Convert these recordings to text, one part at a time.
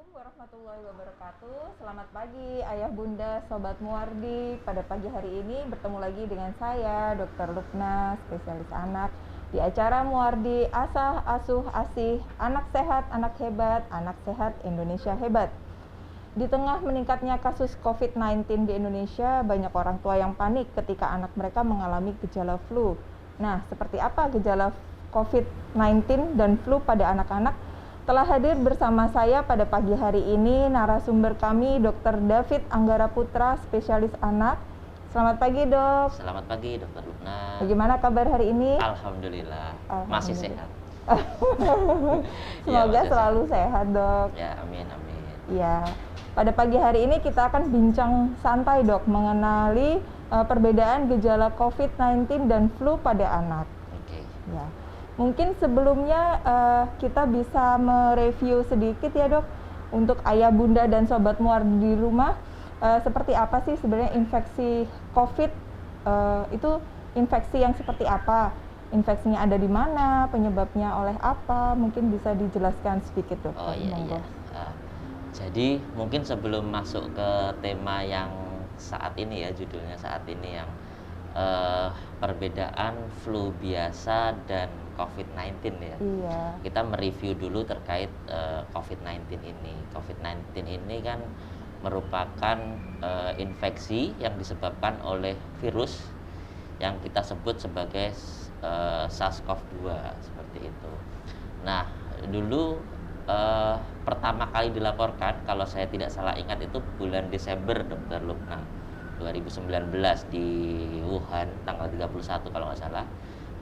Assalamualaikum warahmatullahi wabarakatuh. Selamat pagi Ayah Bunda Sobat Muardi. Pada pagi hari ini bertemu lagi dengan saya Dr. Lukna, spesialis anak di acara Muardi Asah Asuh Asih, anak sehat, anak hebat, anak sehat Indonesia hebat. Di tengah meningkatnya kasus COVID-19 di Indonesia, banyak orang tua yang panik ketika anak mereka mengalami gejala flu. Nah, seperti apa gejala COVID-19 dan flu pada anak-anak? Telah hadir bersama saya pada pagi hari ini narasumber kami Dr. David Anggara Putra, spesialis anak. Selamat pagi, Dok. Selamat pagi, Dokter Lukna. Bagaimana kabar hari ini? Alhamdulillah, masih sehat. Semoga masih selalu sehat, Dok. Ya, amin, amin. Ya, pada pagi hari ini kita akan bincang santai, Dok, mengenali perbedaan gejala COVID-19 dan flu pada anak. Oke. Ya. Mungkin sebelumnya kita bisa mereview sedikit ya, Dok, untuk ayah bunda dan sobat muar di rumah, seperti apa sih sebenarnya infeksi COVID, itu infeksi yang seperti apa, infeksinya ada di mana, penyebabnya oleh apa, mungkin bisa dijelaskan sedikit, Dok. Oh iya. Jadi mungkin sebelum masuk ke tema yang saat ini ya, judulnya saat ini yang perbedaan flu biasa dan COVID-19 ya. Iya. Kita mereview dulu terkait COVID-19 ini. COVID-19 ini kan merupakan infeksi yang disebabkan oleh virus yang kita sebut sebagai SARS-CoV-2 seperti itu. Nah, dulu pertama kali dilaporkan, kalau saya tidak salah ingat itu bulan Desember, Dokter Lukna, 2019 di Wuhan tanggal 31 kalau nggak salah.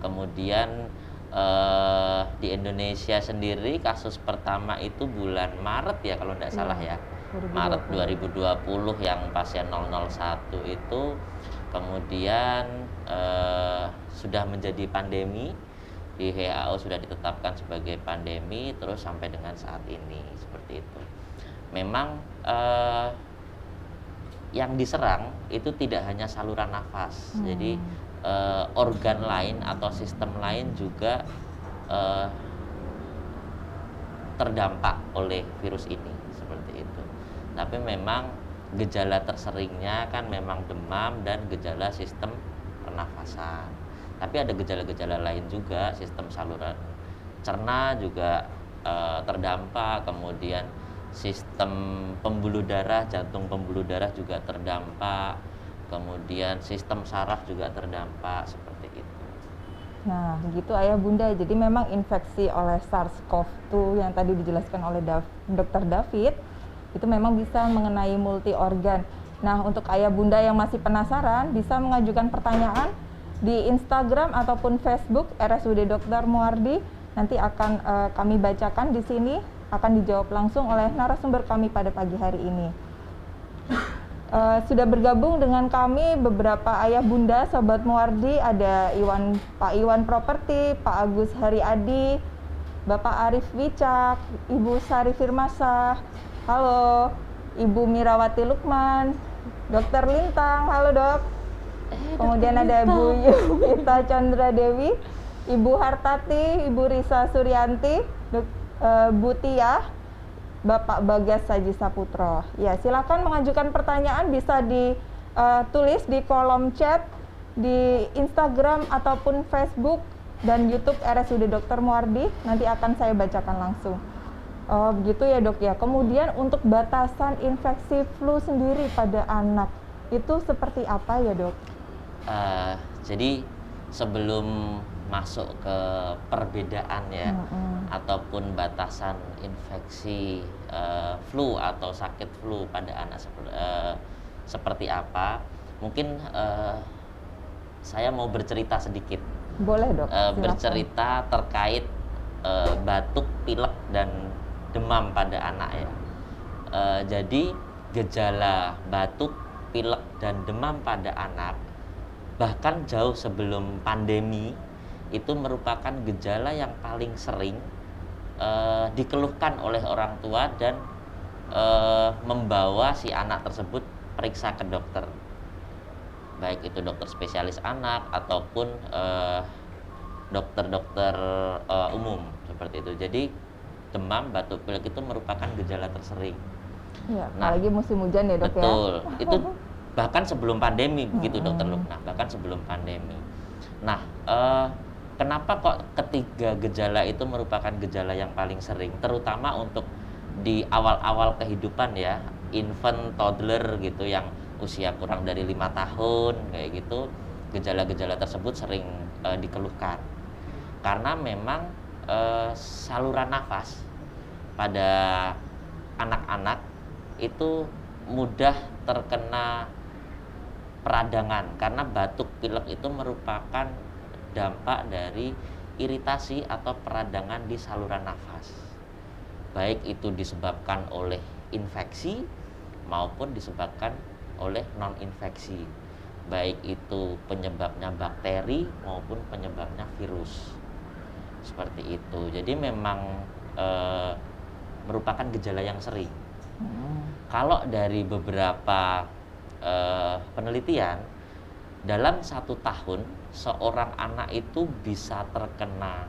Kemudian di Indonesia sendiri kasus pertama itu bulan Maret ya kalau nggak salah ya, 2020. Maret 2020 yang pasien 001 itu kemudian sudah menjadi pandemi, di WHO sudah ditetapkan sebagai pandemi terus sampai dengan saat ini seperti itu. Memang yang diserang itu tidak hanya saluran nafas, jadi organ lain atau sistem lain juga terdampak oleh virus ini seperti itu. Tapi memang gejala terseringnya kan memang demam dan gejala sistem pernafasan. Tapi ada gejala-gejala lain juga, sistem saluran cerna juga terdampak, kemudian sistem pembuluh darah, jantung pembuluh darah juga terdampak, kemudian sistem saraf juga terdampak seperti itu. Nah, begitu ayah bunda. Jadi memang infeksi oleh SARS-CoV-2 yang tadi dijelaskan oleh Dr. David itu memang bisa mengenai multi organ. Nah, untuk ayah bunda yang masih penasaran bisa mengajukan pertanyaan di Instagram ataupun Facebook RSUD Dr. Muardi. Nanti akan kami bacakan di sini, akan dijawab langsung oleh narasumber kami pada pagi hari ini. Sudah bergabung dengan kami beberapa ayah bunda sobat Muardi, ada Pak Iwan Properti, Pak Agus Hariadi, Bapak Arif Wicak, Ibu Sari Firmasah, halo, Ibu Mirawati Lukman, Dokter Lintang, halo Dok. Kemudian ada Bu Yumita Chandra Dewi, Ibu Hartati, Ibu Risa Suryanti, Bu Tiah, Bapak Bagas Saji Saputro. Ya, silakan mengajukan pertanyaan, bisa ditulis di kolom chat di Instagram ataupun Facebook dan YouTube RSUD Dr. Muardi. Nanti akan saya bacakan langsung. Oh, begitu ya, Dok ya. Kemudian untuk batasan infeksi flu sendiri pada anak itu seperti apa ya, Dok? Jadi sebelum masuk ke perbedaan ya, ataupun batasan infeksi flu atau sakit flu pada anak seperti apa, mungkin saya mau bercerita sedikit. Boleh, Dok. Bercerita terkait batuk, pilek dan demam pada anak ya. Jadi gejala batuk, pilek dan demam pada anak bahkan jauh sebelum pandemi itu merupakan gejala yang paling sering dikeluhkan oleh orang tua dan membawa si anak tersebut periksa ke dokter, baik itu dokter spesialis anak ataupun dokter-dokter umum seperti itu. Jadi demam, batuk pilek itu merupakan gejala tersering. Ya, Nah, apalagi musim hujan ya dok ya. betul. Itu bahkan sebelum pandemi begitu Dokter Lukna, bahkan sebelum pandemi. Nah, kenapa kok ketiga gejala itu merupakan gejala yang paling sering, terutama untuk di awal-awal kehidupan ya, infant, toddler gitu yang usia kurang dari 5 tahun kayak gitu, gejala-gejala tersebut sering dikeluhkan. Karena memang saluran nafas pada anak-anak itu mudah terkena peradangan karena batuk pilek itu merupakan dampak dari iritasi atau peradangan di saluran nafas. Baik itu disebabkan oleh infeksi maupun disebabkan oleh non-infeksi. Baik itu penyebabnya bakteri maupun penyebabnya virus. Seperti itu. Jadi memang merupakan gejala yang sering. Kalau dari beberapa penelitian, dalam 1 tahun seorang anak itu bisa terkena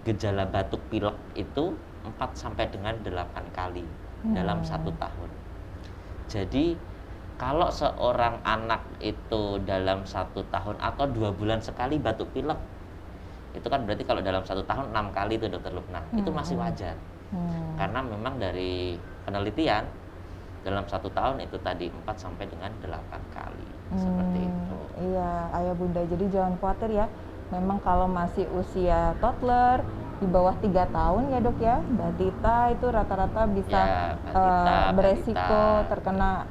gejala batuk pilek itu 4 sampai dengan 8 kali dalam 1 tahun. Jadi kalau seorang anak itu dalam 1 tahun atau 2 bulan sekali batuk pilek, itu kan berarti kalau dalam 1 tahun 6 kali itu Dokter Lukna, itu masih wajar. Karena memang dari penelitian dalam 1 tahun itu tadi 4 sampai dengan 8 kali seperti itu. Iya, ayah bunda. Jadi jangan khawatir ya. Memang kalau masih usia toddler di bawah 3 tahun ya dok ya, batita itu rata-rata bisa beresiko terkena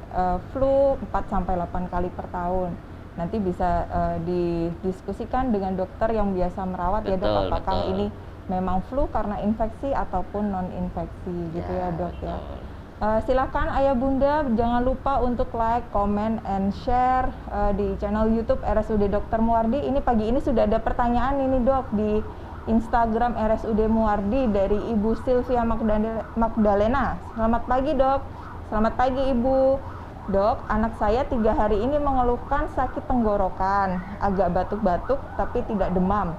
flu 4 sampai 8 kali per tahun. Nanti bisa didiskusikan dengan dokter yang biasa merawat ya dok, apakah ini memang flu karena infeksi ataupun non infeksi gitu ya dok ya. Silakan ayah bunda, jangan lupa untuk like, comment, and share di channel YouTube RSUD Dr. Muwardi. Ini pagi ini sudah ada pertanyaan ini dok di Instagram RSUD Muwardi dari Ibu Sylvia Magdalena. Selamat pagi dok. Selamat pagi ibu. Dok, anak saya 3 hari ini mengeluhkan sakit tenggorokan, agak batuk-batuk tapi tidak demam.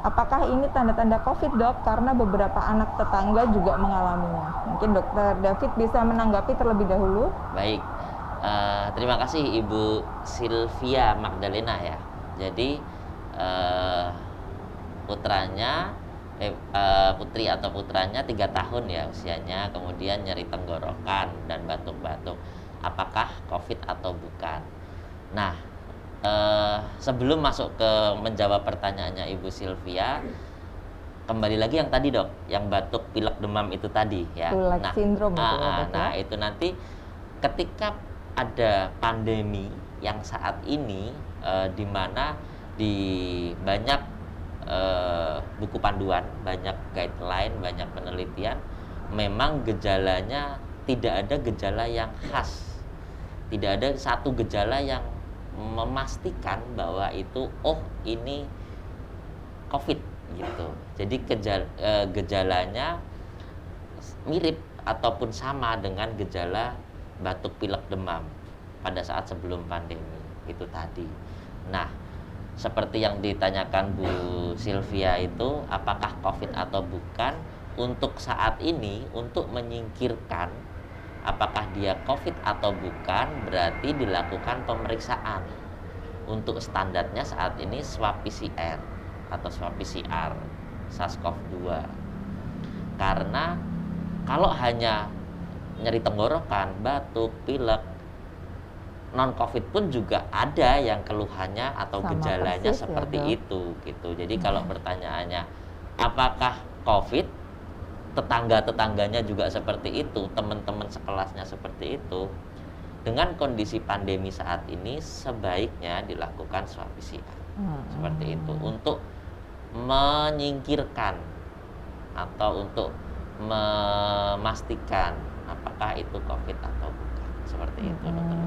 Apakah ini tanda-tanda COVID dok? Karena beberapa anak tetangga juga mengalaminya. Mungkin dokter David bisa menanggapi terlebih dahulu. Baik, terima kasih Ibu Sylvia Magdalena ya. Jadi putri atau putranya 3 tahun ya usianya, kemudian nyeri tenggorokan dan batuk-batuk. Apakah COVID atau bukan? Nah, sebelum masuk ke menjawab pertanyaannya Ibu Sylvia, kembali lagi yang tadi dok, yang batuk pilek demam itu tadi ya. Pilek sindrom itu ya, nah itu nanti ketika ada pandemi yang saat ini di mana di banyak buku panduan, banyak guideline, banyak penelitian, memang gejalanya tidak ada gejala yang khas, tidak ada satu gejala yang memastikan bahwa itu ini COVID gitu. Jadi gejalanya mirip ataupun sama dengan gejala batuk pilek demam pada saat sebelum pandemi itu tadi. Nah, seperti yang ditanyakan Bu Sylvia itu, apakah COVID atau bukan? Untuk saat ini, untuk menyingkirkan apakah dia COVID atau bukan, berarti dilakukan pemeriksaan. Untuk standarnya saat ini swab PCR atau swab PCR SARS-CoV-2. Karena kalau hanya nyeri tenggorokan, batuk, pilek, non-COVID pun juga ada yang keluhannya atau sama gejalanya persis, seperti ya, itu gitu. Jadi kalau pertanyaannya apakah COVID, tetangga-tetangganya juga seperti itu, teman-teman sekelasnya seperti itu, dengan kondisi pandemi saat ini sebaiknya dilakukan swab PCR seperti itu untuk menyingkirkan atau untuk memastikan apakah itu COVID atau bukan, seperti itu dokter.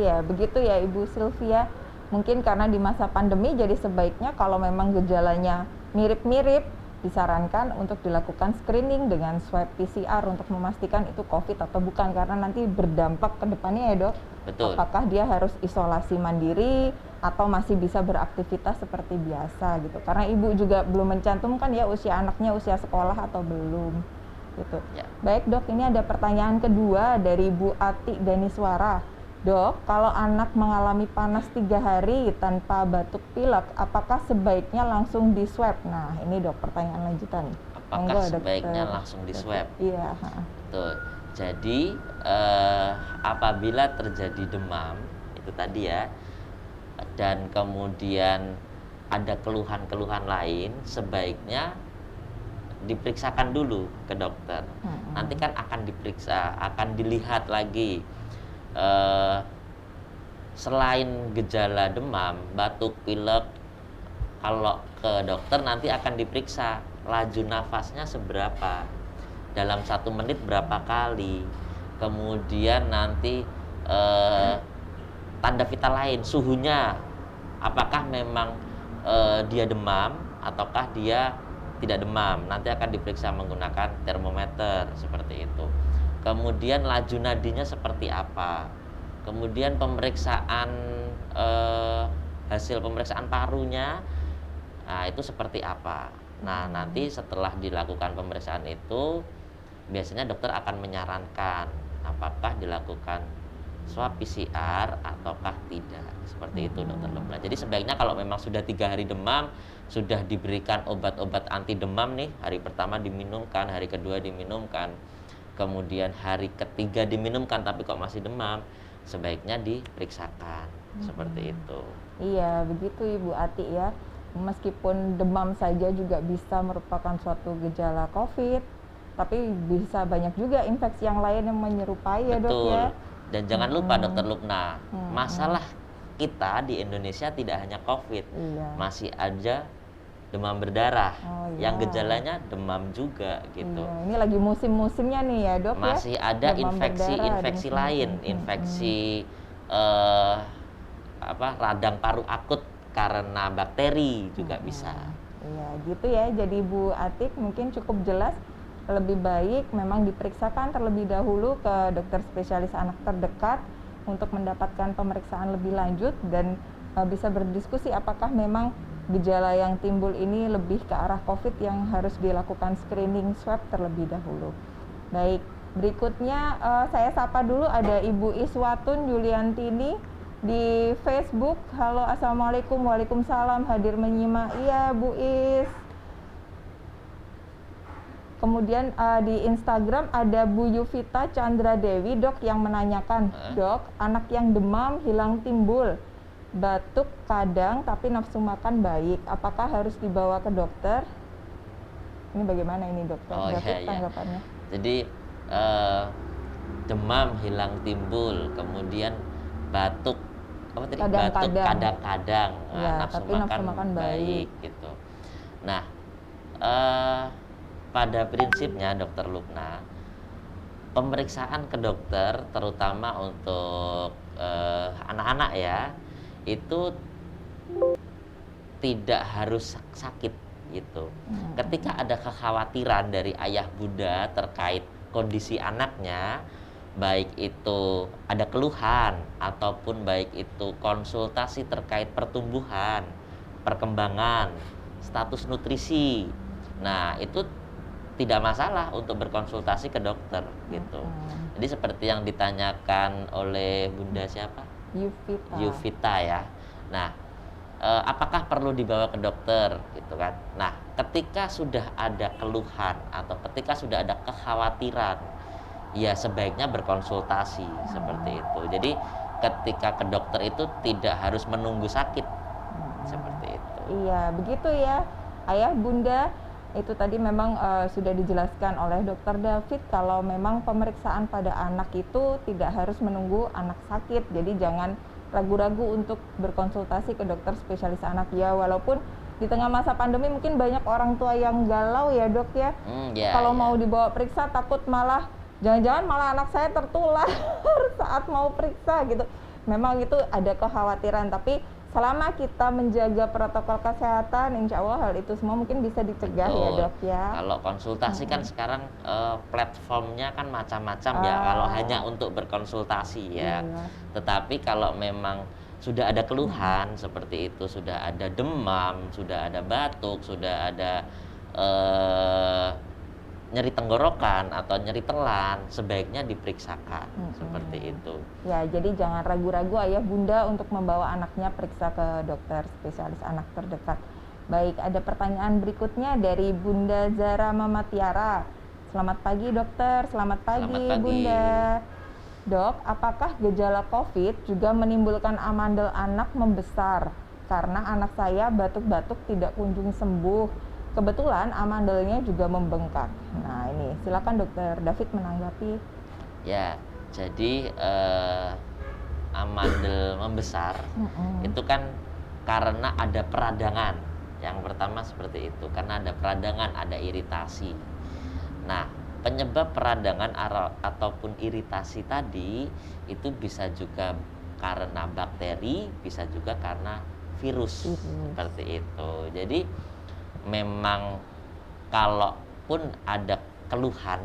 Iya begitu ya Ibu Sylvia. Mungkin karena di masa pandemi jadi sebaiknya kalau memang gejalanya mirip-mirip, disarankan untuk dilakukan screening dengan swab PCR untuk memastikan itu COVID atau bukan, karena nanti berdampak ke depannya ya dok. Betul. Apakah dia harus isolasi mandiri atau masih bisa beraktivitas seperti biasa gitu. Karena ibu juga belum mencantumkan ya usia anaknya usia sekolah atau belum. gitu. Ya. Baik dok, ini ada pertanyaan kedua dari Bu Ati Daniswara. Dok, kalau anak mengalami panas 3 hari tanpa batuk pilek, apakah sebaiknya langsung di swab? Nah, ini dok pertanyaan lanjutan. Apakah sebaiknya langsung di swab? Iya. Betul. Jadi apabila terjadi demam itu tadi ya, dan kemudian ada keluhan-keluhan lain, sebaiknya diperiksakan dulu ke dokter. Nanti kan akan diperiksa, akan dilihat lagi. Selain gejala demam, batuk, pilek, kalau ke dokter nanti akan diperiksa laju nafasnya seberapa, dalam 1 menit berapa kali, kemudian nanti tanda vital lain, suhunya, apakah memang dia demam ataukah dia tidak demam, nanti akan diperiksa menggunakan termometer seperti itu. Kemudian laju nadinya seperti apa, kemudian pemeriksaan hasil pemeriksaan parunya, nah itu seperti apa. Nah nanti setelah dilakukan pemeriksaan itu, biasanya dokter akan menyarankan apakah dilakukan swab PCR ataukah tidak, seperti itu dokter Lubna. Jadi sebaiknya kalau memang sudah 3 hari demam, sudah diberikan obat-obat anti demam nih, hari pertama diminumkan, hari kedua diminumkan, kemudian hari ketiga diminumkan tapi kok masih demam, sebaiknya diperiksakan, seperti itu. Iya, begitu Ibu Ati ya. Meskipun demam saja juga bisa merupakan suatu gejala COVID, tapi bisa banyak juga infeksi yang lain yang menyerupai ya dok ya. Dan jangan lupa dokter Lubna, masalah kita di Indonesia tidak hanya COVID, masih ada demam berdarah, yang gejalanya demam juga gitu. Iya, ini lagi musim-musimnya nih ya dok. Masih ya? ada infeksi lain, infeksi radang paru akut karena bakteri juga bisa. Iya gitu ya. Jadi Bu Atik mungkin cukup jelas. Lebih baik memang diperiksakan terlebih dahulu ke dokter spesialis anak terdekat untuk mendapatkan pemeriksaan lebih lanjut dan bisa berdiskusi apakah memang gejala yang timbul ini lebih ke arah COVID yang harus dilakukan screening swab terlebih dahulu. Baik, berikutnya saya sapa dulu ada Ibu Iswatun Yuliantini di Facebook. Halo, assalamualaikum. Waalaikumsalam, hadir menyimak. Iya Bu Is. Kemudian di Instagram ada Bu Yuvita Chandra Dewi dok yang menanyakan, dok, anak yang demam hilang timbul, batuk kadang tapi nafsu makan baik, apakah harus dibawa ke dokter? Ini bagaimana ini dokter? Tanggapannya? Jadi demam hilang timbul, kemudian batuk kadang-kadang, nafsu makan baik gitu. Nah pada prinsipnya dokter Lubna, pemeriksaan ke dokter terutama untuk anak-anak ya, itu tidak harus sakit gitu. Ketika ada kekhawatiran dari ayah bunda terkait kondisi anaknya, baik itu ada keluhan ataupun baik itu konsultasi terkait pertumbuhan, perkembangan, status nutrisi, nah itu tidak masalah untuk berkonsultasi ke dokter gitu. Jadi seperti yang ditanyakan oleh Bunda siapa? Yuvita ya. Nah, apakah perlu dibawa ke dokter gitu kan? Nah, ketika sudah ada keluhan atau ketika sudah ada kekhawatiran, ya sebaiknya berkonsultasi seperti itu. Jadi ketika ke dokter itu tidak harus menunggu sakit seperti itu. Iya, begitu ya. Ayah bunda, itu tadi memang sudah dijelaskan oleh Dokter David kalau memang pemeriksaan pada anak itu tidak harus menunggu anak sakit. Jadi jangan ragu-ragu untuk berkonsultasi ke dokter spesialis anak ya, walaupun di tengah masa pandemi mungkin banyak orang tua yang galau ya dok ya. Kalau mau dibawa periksa takut malah jangan-jangan malah anak saya tertular saat mau periksa gitu. Memang itu ada kekhawatiran, tapi selama kita menjaga protokol kesehatan, insya Allah hal itu semua mungkin bisa dicegah. Betul. Ya dok ya. Kalau konsultasi kan sekarang platformnya kan macam-macam ya, kalau hanya untuk berkonsultasi ya. Tetapi kalau memang sudah ada keluhan seperti itu, sudah ada demam, sudah ada batuk, sudah ada nyeri tenggorokan atau nyeri telan, sebaiknya diperiksakan seperti itu. Ya, jadi jangan ragu-ragu ayah bunda untuk membawa anaknya periksa ke dokter spesialis anak terdekat. Baik, ada pertanyaan berikutnya dari Bunda Zara Mama Tiara. Selamat pagi dokter, selamat pagi, Selamat pagi. Bunda. Dok, apakah gejala COVID juga menimbulkan amandel anak membesar? Karena anak saya batuk-batuk tidak kunjung sembuh. Kebetulan amandelnya juga membengkak. Nah ini, silakan dokter David menanggapi. Ya, jadi amandel membesar itu kan karena ada peradangan. Yang pertama seperti itu, karena ada peradangan, ada iritasi. Nah, penyebab peradangan ataupun iritasi tadi itu bisa juga karena bakteri, bisa juga karena virus. Seperti itu. Jadi memang kalaupun ada keluhan,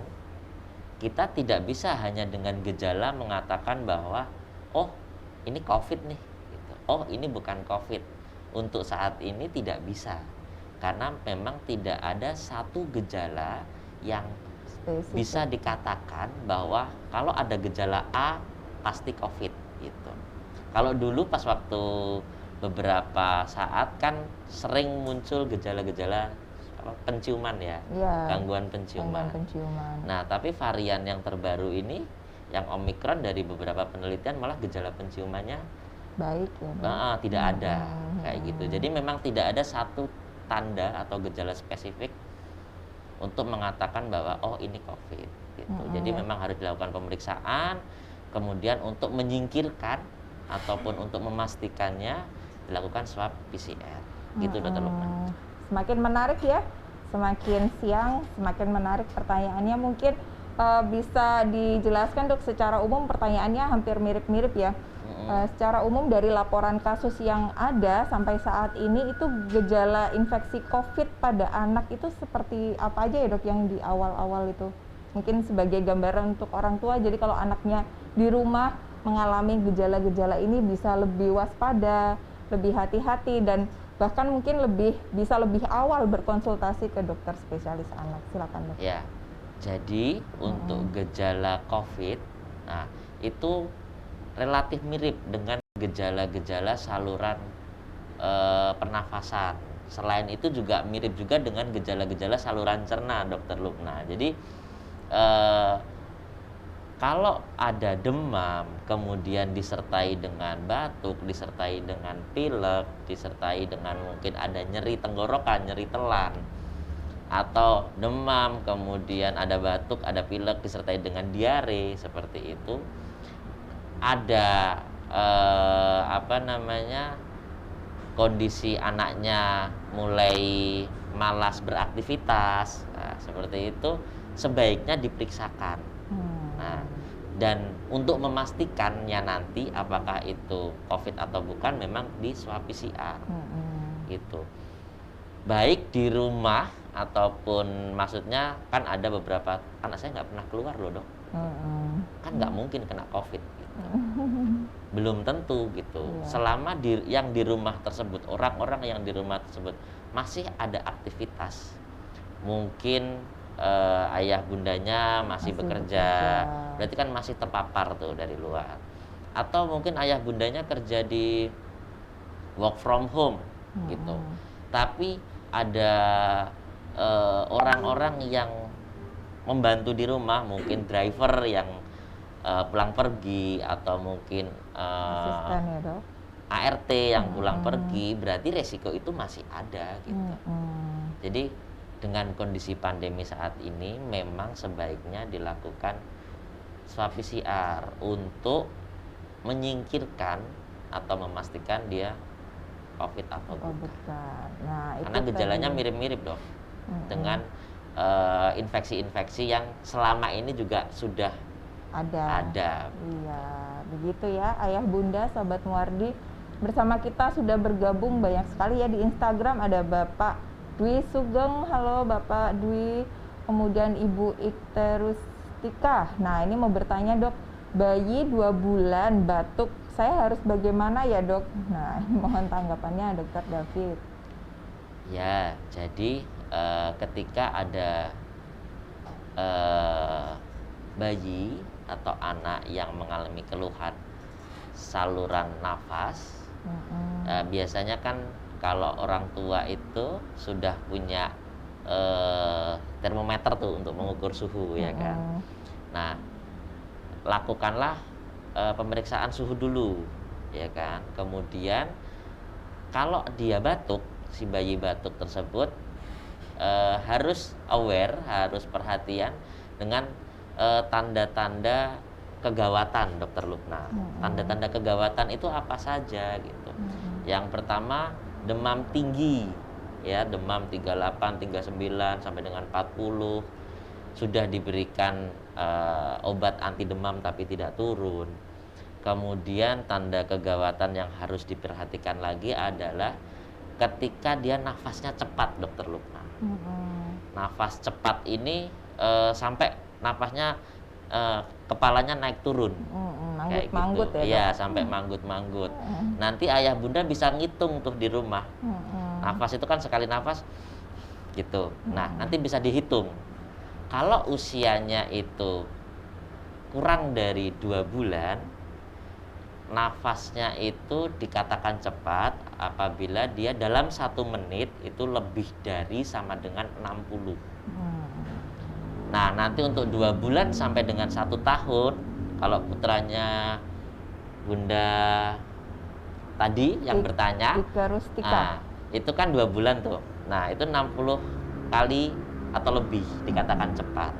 kita tidak bisa hanya dengan gejala mengatakan bahwa oh ini COVID nih, gitu. Oh ini bukan COVID. Untuk saat ini tidak bisa, karena memang tidak ada satu gejala yang bisa dikatakan bahwa kalau ada gejala A pasti COVID gitu. Kalau dulu pas waktu beberapa saat kan sering muncul gejala-gejala penciuman ya, gangguan penciuman. Nah, tapi varian yang terbaru ini, yang Omikron, dari beberapa penelitian malah gejala penciumannya baik ya. tidak ada kayak gitu. Jadi memang tidak ada satu tanda atau gejala spesifik untuk mengatakan bahwa oh ini COVID gitu. Jadi memang harus dilakukan pemeriksaan, kemudian untuk menyingkirkan ataupun untuk memastikannya dilakukan swab PCR. Gitu Dokter Lukman. Semakin menarik ya, semakin siang semakin menarik pertanyaannya. Mungkin bisa dijelaskan Dok, secara umum pertanyaannya hampir mirip-mirip ya. Secara umum dari laporan kasus yang ada sampai saat ini, itu gejala infeksi COVID pada anak itu seperti apa aja ya Dok yang di awal-awal itu? Mungkin sebagai gambaran untuk orang tua, jadi kalau anaknya di rumah mengalami gejala-gejala ini bisa lebih waspada, lebih hati-hati, dan bahkan mungkin bisa lebih awal berkonsultasi ke dokter spesialis anak. Silakan Dok. Ya, jadi untuk gejala COVID, nah itu relatif mirip dengan gejala-gejala saluran pernafasan. Selain itu juga mirip juga dengan gejala-gejala saluran cerna, Dokter Lukna. Jadi kalau ada demam, kemudian disertai dengan batuk, disertai dengan pilek, disertai dengan mungkin ada nyeri tenggorokan, nyeri telan, atau demam, kemudian ada batuk, ada pilek, disertai dengan diare, seperti itu, ada kondisi anaknya mulai malas beraktivitas, nah, seperti itu sebaiknya diperiksakan. Nah, dan untuk memastikannya nanti apakah itu COVID atau bukan, memang di swab PCR. Gitu. Baik di rumah ataupun, maksudnya kan ada beberapa, anak saya nggak pernah keluar loh Dok. Kan nggak mungkin kena COVID gitu. Belum tentu gitu. Selama yang di rumah tersebut, orang-orang yang di rumah tersebut masih ada aktivitas, mungkin ayah bundanya masih bekerja, berarti kan masih terpapar tuh dari luar. Atau mungkin ayah bundanya kerja di work from home gitu. Tapi ada orang-orang yang membantu di rumah, mungkin driver yang pulang pergi, atau mungkin asisten ya Dok, ART yang pulang pergi, berarti resiko itu masih ada gitu. Jadi dengan kondisi pandemi saat ini memang sebaiknya dilakukan swab PCR untuk menyingkirkan atau memastikan dia COVID atau bukan. Nah, karena gejalanya mirip-mirip Dok dengan infeksi-infeksi yang selama ini juga sudah ada. Iya, begitu ya Ayah Bunda, Sobat Muardi. Bersama kita sudah bergabung banyak sekali ya di Instagram. Ada Bapak Dwi Sugeng, halo Bapak Dwi. Kemudian Ibu Ikterustika. Nah, ini mau bertanya Dok, bayi 2 bulan batuk, saya harus bagaimana ya Dok? Nah, ini mohon tanggapannya Dokter David. Ya, jadi ketika ada eh, bayi atau anak yang mengalami keluhan saluran nafas, biasanya kan kalau orang tua itu sudah punya termometer tuh untuk mengukur suhu, ya kan. Nah, lakukanlah pemeriksaan suhu dulu, ya kan. Kemudian kalau dia batuk, si bayi batuk tersebut harus aware, harus perhatian dengan tanda-tanda kegawatan, Dokter Lukna. Tanda-tanda kegawatan itu apa saja gitu. Yang pertama, demam tinggi, ya, demam 38, 39 sampai dengan 40. Sudah diberikan obat anti demam tapi tidak turun. Kemudian tanda kegawatan yang harus diperhatikan lagi adalah ketika dia nafasnya cepat, Dokter Lukna. Nafas cepat ini sampai nafasnya kepalanya naik turun, manggut-manggut gitu. ya, Iya, Dok? sampai manggut-manggut. Nanti ayah bunda bisa ngitung tuh di rumah. Nafas itu kan sekali nafas gitu. Nah, nanti bisa dihitung. Kalau usianya itu kurang dari 2 bulan, nafasnya itu dikatakan cepat apabila dia dalam 1 menit itu lebih dari sama dengan 60. Nah, nanti untuk 2 bulan sampai dengan 1 tahun, kalau putranya Bunda tadi yang bertanya, Ika Rustika. nah, itu kan 2 bulan tuh. Nah, itu 60 kali atau lebih dikatakan cepat.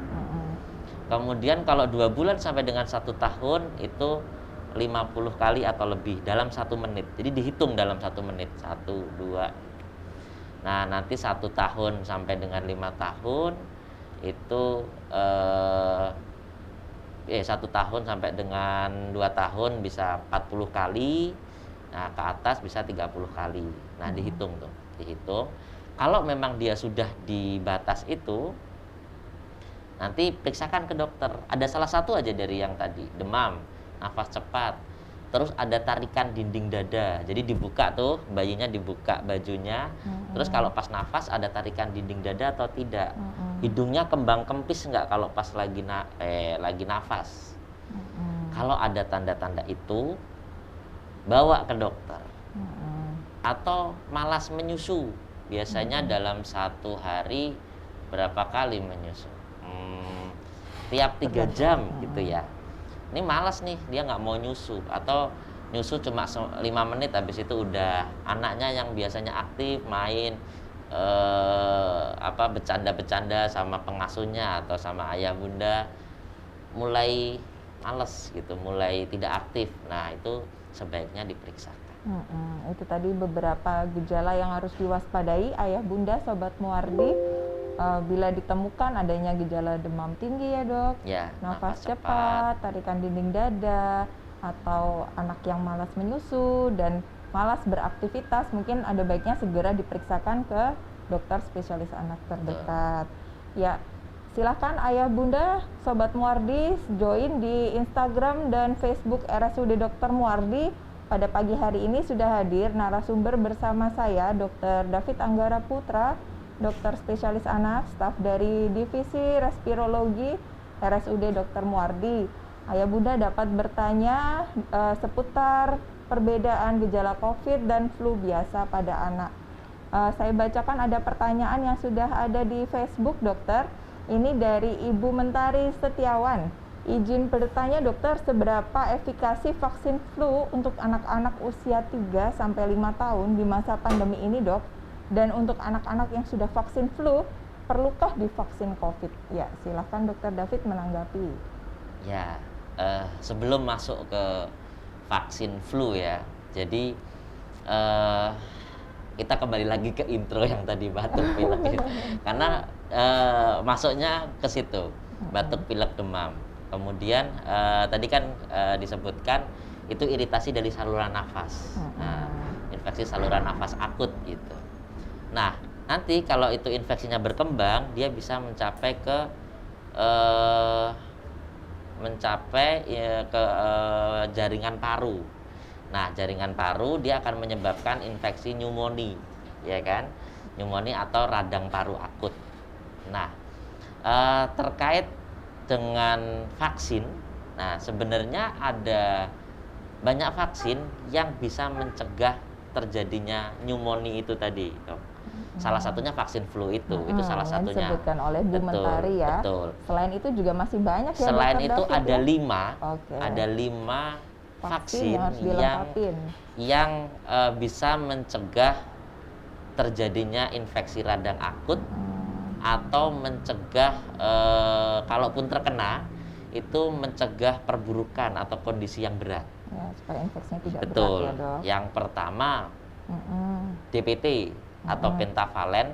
Kemudian kalau 2 bulan sampai dengan 1 tahun itu 50 kali atau lebih dalam 1 menit. Jadi dihitung dalam 1 menit. 1, 2. Nah, nanti 1 tahun sampai dengan 5 tahun itu 1 tahun sampai dengan 2 tahun bisa 40 kali. Nah, ke atas bisa 30 kali. Nah, dihitung tuh, dihitung. Kalau memang dia sudah di batas itu, nanti periksakan ke dokter. Ada salah satu aja dari yang tadi, demam, nafas cepat, terus ada tarikan dinding dada. Jadi dibuka tuh, bayinya dibuka bajunya. Terus kalau pas nafas ada tarikan dinding dada atau tidak. Hidungnya kembang kempis enggak kalau pas lagi nafas. Kalau ada tanda-tanda itu, bawa ke dokter. Atau malas menyusu. Biasanya dalam 1 hari berapa kali menyusu? Tiap 3 jam gitu ya. Ini malas nih, dia nggak mau nyusu, atau nyusu cuma 5 menit habis itu udah. Anaknya yang biasanya aktif main bercanda-bercanda sama pengasuhnya atau sama ayah bunda mulai males gitu, mulai tidak aktif. Nah, itu sebaiknya diperiksakan. Itu tadi beberapa gejala yang harus diwaspadai ayah bunda sobat Muardi. Bila ditemukan adanya gejala demam tinggi ya dok, Ya, nafas cepat, tarikan dinding dada, atau anak yang malas menyusu dan malas beraktivitas, mungkin ada baiknya segera diperiksakan ke dokter spesialis anak terdekat. Ya, silahkan ayah bunda sobat Muardi join di Instagram dan Facebook RSUD Dr. Muardi. Pada pagi hari ini sudah hadir narasumber bersama saya, Dr. David Anggara Putra, dokter spesialis anak, staf dari Divisi Respirologi RSUD Dr. Muardi. Ayah bunda dapat bertanya seputar perbedaan gejala COVID dan flu biasa pada anak. Saya bacakan ada pertanyaan yang sudah ada di Facebook, dokter. Ini dari Ibu Mentari Setiawan. Izin bertanya dokter, seberapa efikasi vaksin flu untuk anak-anak usia 3-5 tahun di masa pandemi ini dok? Dan untuk anak-anak yang sudah vaksin flu, perlukah divaksin COVID? Ya, silakan dokter David menanggapi. Ya, sebelum masuk ke vaksin flu ya, jadi kita kembali lagi ke intro yang tadi batuk pilek karena masuknya ke situ, batuk pilek demam. Kemudian tadi kan disebutkan itu iritasi dari saluran nafas, infeksi saluran nafas akut gitu. Nah, nanti kalau itu infeksinya berkembang, dia bisa mencapai ke jaringan paru. Nah, jaringan paru dia akan menyebabkan infeksi pneumonia, ya kan? Pneumonia atau radang paru akut. Nah, Terkait dengan vaksin, nah sebenarnya ada banyak vaksin yang bisa mencegah terjadinya pneumonia itu tadi, Dok. Salah satunya vaksin flu itu salah yang satunya. disebutkan oleh Bu Betul, Mentari ya. betul. Selain itu juga masih banyak ya Selain Dokter itu David ada ya? 5, Oke. ada 5 vaksin yang harus dilengkapin. yang bisa mencegah terjadinya infeksi radang akut atau mencegah kalaupun terkena itu mencegah perburukan atau kondisi yang berat. Ya, supaya infeksinya tidak Betul. berat ya, Dok. Yang pertama DPT atau pentavalen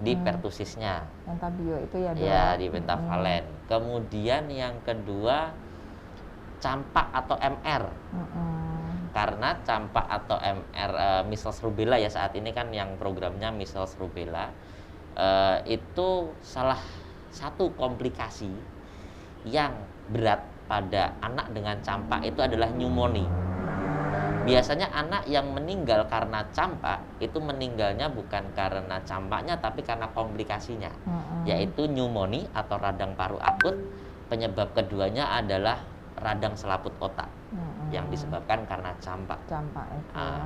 di pertusisnya. Pentabio itu ya, Dok. Ya, di pentavalen. Kemudian yang kedua campak atau MR. Karena campak atau MR measles rubella ya, saat ini kan yang programnya measles rubella itu salah satu komplikasi yang berat pada anak dengan campak itu adalah pneumonia. Biasanya anak yang meninggal karena campak itu meninggalnya bukan karena campaknya tapi karena komplikasinya, yaitu pneumonia atau radang paru akut. Penyebab keduanya adalah radang selaput otak yang disebabkan karena campak.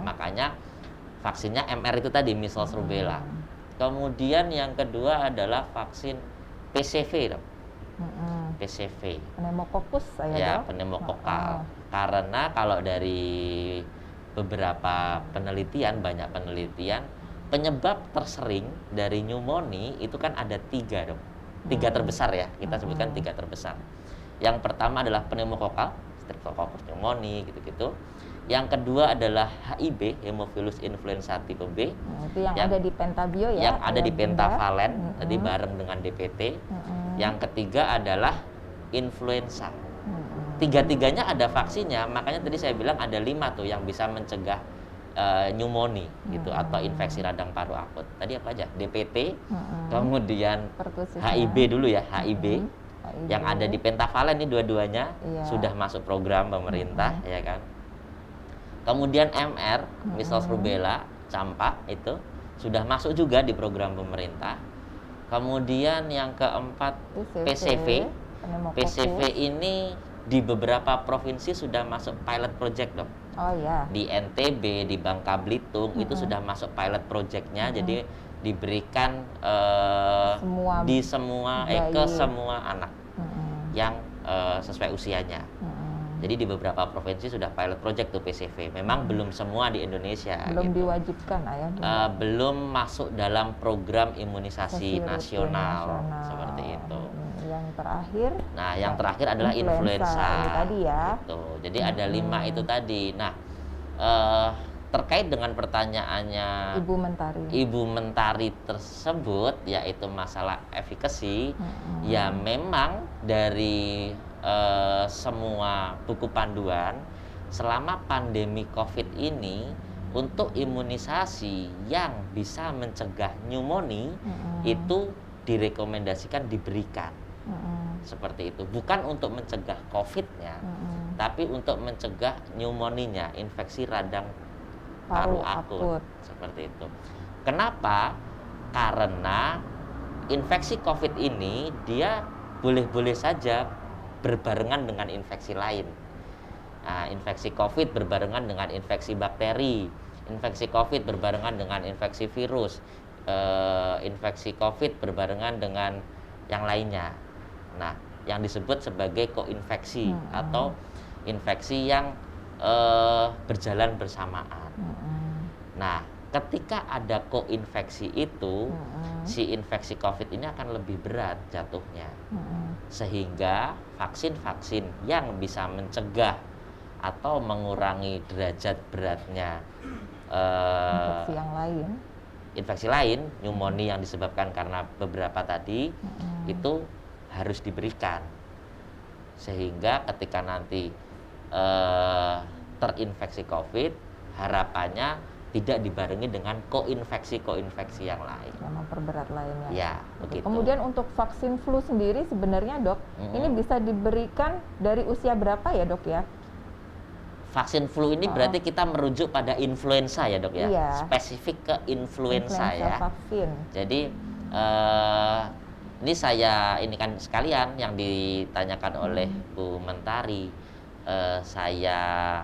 Makanya vaksinnya MR itu tadi, measles rubella. Kemudian yang kedua adalah vaksin PCV, Dok. PCV. Pneumococcus Ya, Dok. pneumokokal. Karena kalau dari beberapa penelitian, banyak penelitian, penyebab tersering dari pneumonia itu kan ada 3, Dok. 3 terbesar ya, kita sebutkan 3 terbesar. Yang pertama adalah pneumokokal, Streptococcus pneumoniae gitu-gitu. Yang kedua adalah HIB, Haemophilus influenza tipe B. Itu yang ada di pentabio ya. Yang ada di pentavalen, tadi bareng dengan DPT. Yang ketiga adalah influenza. Tiga-tiganya ada vaksinnya, makanya tadi saya bilang ada 5 tuh yang bisa mencegah pneumonia gitu atau infeksi radang paru akut. Tadi apa aja? DPT, kemudian HIB dulu ya, HIB. Yang ada di pentavalen ini dua-duanya sudah masuk program pemerintah ya kan. Kemudian MR, measles rubella, campak itu sudah masuk juga di program pemerintah. Kemudian yang keempat PCV. PCV ini di beberapa provinsi sudah masuk pilot project, Dok. Oh ya. Di NTB, di Bangka Belitung itu sudah masuk pilot projectnya. Jadi diberikan ke semua anak yang sesuai usianya. Jadi di beberapa provinsi sudah pilot project tuh PCV. Memang belum semua di Indonesia. Belum diwajibkan ya. Belum masuk dalam program imunisasi nasional seperti itu. Yang terakhir. Nah, yang terakhir adalah influenza. Tadi ya. Gitu. Jadi ada 5 itu tadi. Nah, terkait dengan pertanyaannya Ibu Mentari tersebut, yaitu masalah efikasi, ya memang dari semua buku panduan selama pandemi COVID ini untuk imunisasi yang bisa mencegah pneumonia itu direkomendasikan diberikan. Seperti itu, bukan untuk mencegah COVID-nya, tapi untuk mencegah pneumonia, infeksi radang paru akut. Seperti itu. Kenapa? Karena infeksi COVID ini dia boleh-boleh saja berbarengan dengan infeksi lain. Nah, infeksi COVID berbarengan dengan infeksi bakteri, infeksi COVID berbarengan dengan infeksi virus, infeksi COVID berbarengan dengan yang lainnya. Nah, yang disebut sebagai koinfeksi atau infeksi yang berjalan bersamaan. Nah, ketika ada koinfeksi itu, si infeksi COVID ini akan lebih berat jatuhnya. Sehingga vaksin-vaksin yang bisa mencegah atau mengurangi derajat beratnya infeksi lain, pneumonia yang disebabkan karena beberapa tadi, itu harus diberikan. Sehingga ketika nanti terinfeksi COVID, harapannya tidak dibarengi dengan koinfeksi yang lain. Yang memperberat lainnya. Ya, begitu. Kemudian untuk vaksin flu sendiri sebenarnya, Dok, ini bisa diberikan dari usia berapa ya, Dok ya? Vaksin flu ini berarti kita merujuk pada influenza ya, Dok ya. Iya. Spesifik ke influenza ya. Vaksin. Jadi Ini saya ini kan sekalian yang ditanyakan oleh Bu Mentari, saya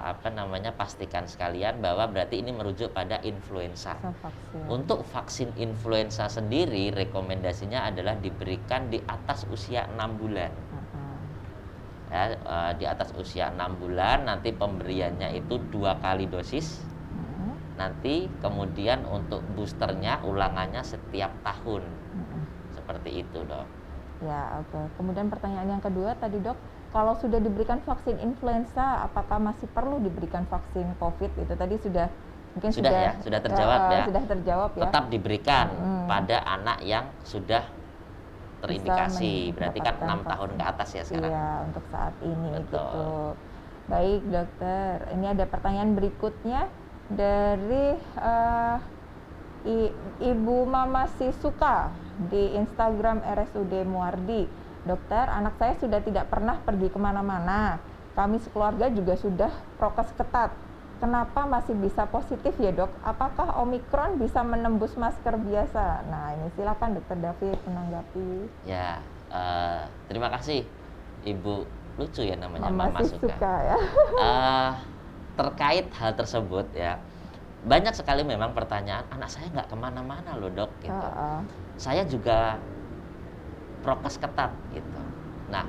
pastikan sekalian bahwa berarti ini merujuk pada influenza. Vaksin. Untuk vaksin influenza sendiri rekomendasinya adalah diberikan di atas usia 6 bulan. Ya, di atas usia 6 bulan nanti pemberiannya itu 2 kali dosis. Nanti kemudian untuk boosternya ulangannya setiap tahun. Seperti itu, Dok. Ya, oke. Kemudian pertanyaan yang kedua tadi, Dok, kalau sudah diberikan vaksin influenza, apakah masih perlu diberikan vaksin COVID? Itu tadi sudah sudah terjawab ya. Sudah terjawab ya. Tetap diberikan pada anak yang sudah terindikasi, berarti kan 6 tahun ke atas ya sekarang. Iya, untuk saat ini. Betul. Gitu. Baik, dokter. Ini ada pertanyaan berikutnya dari Ibu Mama Sisuka di Instagram RSUD Muardi. Dokter, anak saya sudah tidak pernah pergi kemana-mana. Kami sekeluarga juga sudah prokes ketat. Kenapa masih bisa positif ya, Dok? Apakah Omikron bisa menembus masker biasa? Nah, ini silakan Dokter David menanggapi. Ya, terima kasih Ibu, lucu ya namanya Mama Mama Suka. Ya. Terkait hal tersebut ya, banyak sekali memang pertanyaan, anak saya nggak kemana-mana loh, Dok, gitu. Saya juga prokes ketat gitu. Nah,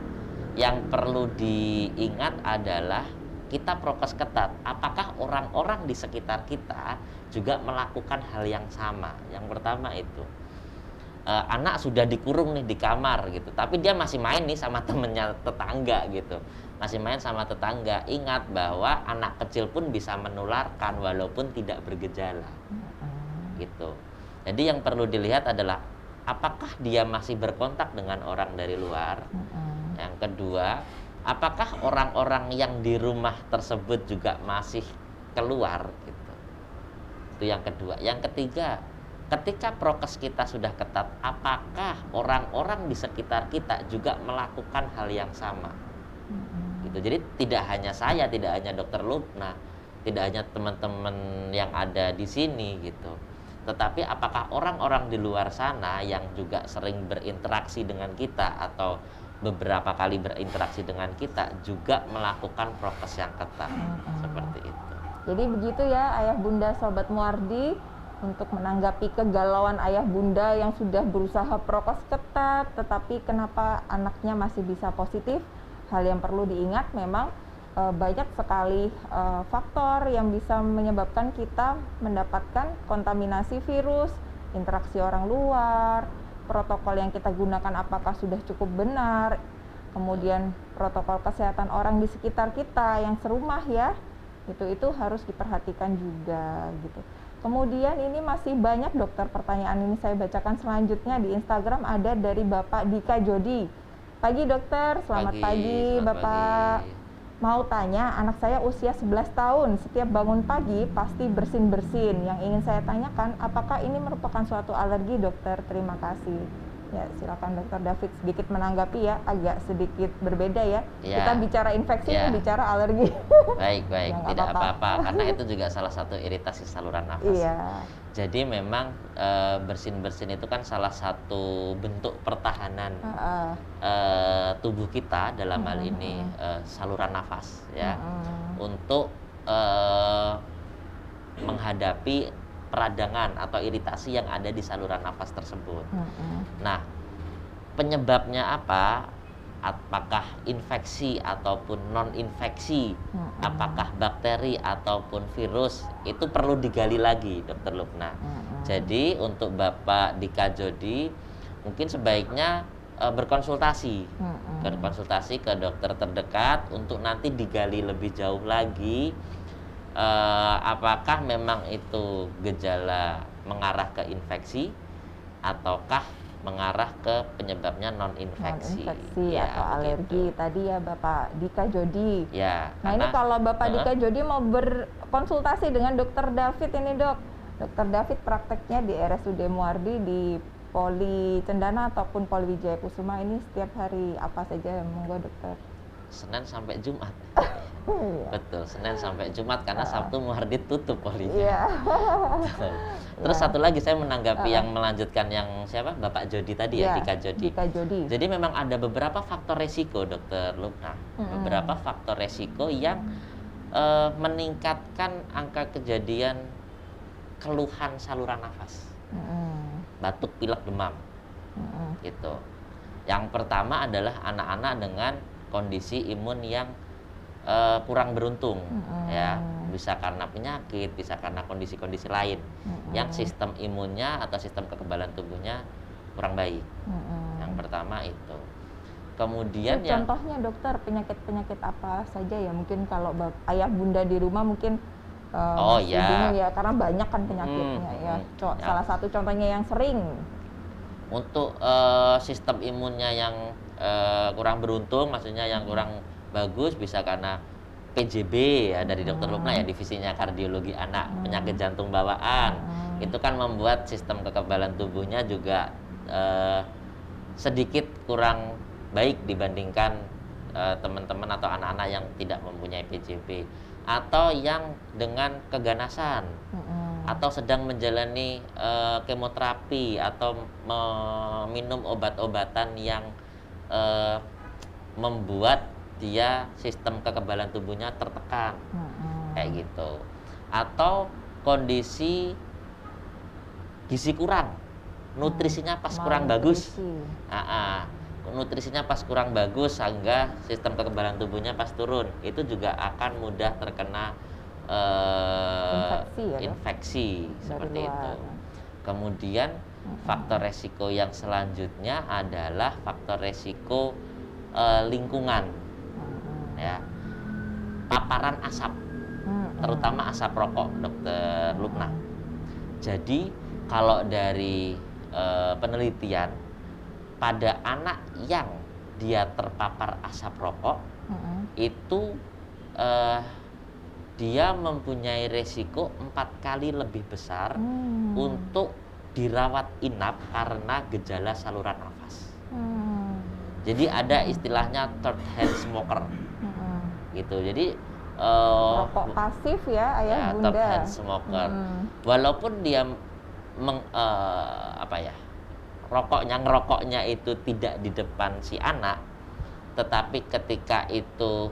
yang perlu diingat adalah kita prokes ketat, apakah orang-orang di sekitar kita juga melakukan hal yang sama? Yang pertama itu, anak sudah dikurung nih di kamar gitu, tapi dia masih main nih sama temennya tetangga gitu, masih main sama tetangga. Ingat bahwa anak kecil pun bisa menularkan walaupun tidak bergejala gitu. Jadi yang perlu dilihat adalah apakah dia masih berkontak dengan orang dari luar. Yang kedua, apakah orang-orang yang di rumah tersebut juga masih keluar gitu. Itu yang kedua. Yang ketiga, ketika prokes kita sudah ketat, apakah orang-orang di sekitar kita juga melakukan hal yang sama? Gitu. Jadi tidak hanya saya, tidak hanya Dokter Lubna, tidak hanya teman-teman yang ada di sini gitu. Tetapi apakah orang-orang di luar sana yang juga sering berinteraksi dengan kita atau beberapa kali berinteraksi dengan kita juga melakukan prokes yang ketat. Seperti itu. Jadi begitu ya Ayah Bunda Sobat Muardi, untuk menanggapi kegalauan Ayah Bunda yang sudah berusaha prokes ketat tetapi kenapa anaknya masih bisa positif. Hal yang perlu diingat memang banyak sekali faktor yang bisa menyebabkan kita mendapatkan kontaminasi virus, interaksi orang luar, protokol yang kita gunakan apakah sudah cukup benar, kemudian protokol kesehatan orang di sekitar kita yang serumah ya, itu harus diperhatikan juga gitu. Kemudian ini masih banyak dokter, pertanyaan ini saya bacakan selanjutnya di Instagram ada dari Bapak Dika Jodi. Pagi dokter, selamat pagi Bapak. Pagi. Mau tanya, anak saya usia 11 tahun, setiap bangun pagi pasti bersin-bersin. Yang ingin saya tanyakan, apakah ini merupakan suatu alergi dokter? Terima kasih. Ya, silakan Dokter David sedikit menanggapi ya, agak sedikit berbeda ya. Kita bicara infeksi, bicara alergi. Baik, tidak apa-apa, karena itu juga salah satu iritasi saluran nafas. Iya. Jadi memang bersin-bersin itu kan salah satu bentuk pertahanan tubuh kita dalam hal ini saluran nafas ya, untuk menghadapi peradangan atau iritasi yang ada di saluran nafas tersebut. Nah, penyebabnya apa? Apakah infeksi ataupun non-infeksi, apakah bakteri ataupun virus, itu perlu digali lagi, Dokter Lubna. Jadi untuk Bapak Dika Jodi, mungkin sebaiknya berkonsultasi ke dokter terdekat untuk nanti digali lebih jauh lagi. Apakah memang itu gejala mengarah ke infeksi ataukah mengarah ke penyebabnya non-infeksi ya, atau alergi tadi ya Bapak Dika Jodi. Ya. Nah ini kalau Bapak Dika Jodi mau berkonsultasi dengan Dokter David ini Dok, Dokter David prakteknya di RSUD Muardi di Poli Cendana ataupun Poli Wijaya Kusuma ini setiap hari apa saja, monggo Dokter? Senin sampai Jumat. Betul, Senin sampai Jumat karena Sabtu Muhardi tutup polinya. Iya. Terus Iya. satu lagi saya menanggapi yang melanjutkan yang siapa? Bapak Jody tadi ya, Iya, Dika Jody. Dika Jody. Jadi memang ada beberapa faktor resiko, Dokter Lukna. Beberapa faktor resiko yang meningkatkan angka kejadian keluhan saluran nafas. Batuk, pilek, demam. Gitu. Yang pertama adalah anak-anak dengan kondisi imun yang kurang beruntung, ya, bisa karena penyakit, bisa karena kondisi-kondisi lain, yang sistem imunnya atau sistem kekebalan tubuhnya kurang baik. Yang pertama itu. Kemudian yang contohnya dokter, penyakit-penyakit apa saja ya? Mungkin kalau ayah bunda di rumah mungkin masih bingung ya, karena banyak kan penyakitnya ya. Salah satu contohnya yang sering. Untuk sistem imunnya yang kurang beruntung, maksudnya yang kurang bagus, bisa karena PJB ya dari Dokter Lukna ya, divisinya kardiologi anak, penyakit jantung bawaan. Itu kan membuat sistem kekebalan tubuhnya juga sedikit kurang baik dibandingkan teman-teman atau anak-anak yang tidak mempunyai PJB, atau yang dengan keganasan, atau sedang menjalani kemoterapi atau meminum obat-obatan yang membuat dia sistem kekebalan tubuhnya tertekan, kayak gitu. Atau kondisi gizi kurang, nutrisinya pas kurang bagus, nutrisinya pas kurang bagus sehingga sistem kekebalan tubuhnya pas turun, itu juga akan mudah terkena infeksi seperti itu. Kemudian faktor resiko yang selanjutnya adalah faktor resiko lingkungan, ya, paparan asap, terutama asap rokok, Dokter Lukna. Jadi kalau dari penelitian, pada anak yang dia terpapar asap rokok itu dia mempunyai resiko 4 kali lebih besar untuk dirawat inap karena gejala saluran nafas. Jadi ada istilahnya third hand smoker, gitu. Jadi rokok pasif ya, ayah bunda. Third hand smoker. Walaupun dia ngerokoknya itu tidak di depan si anak, tetapi ketika itu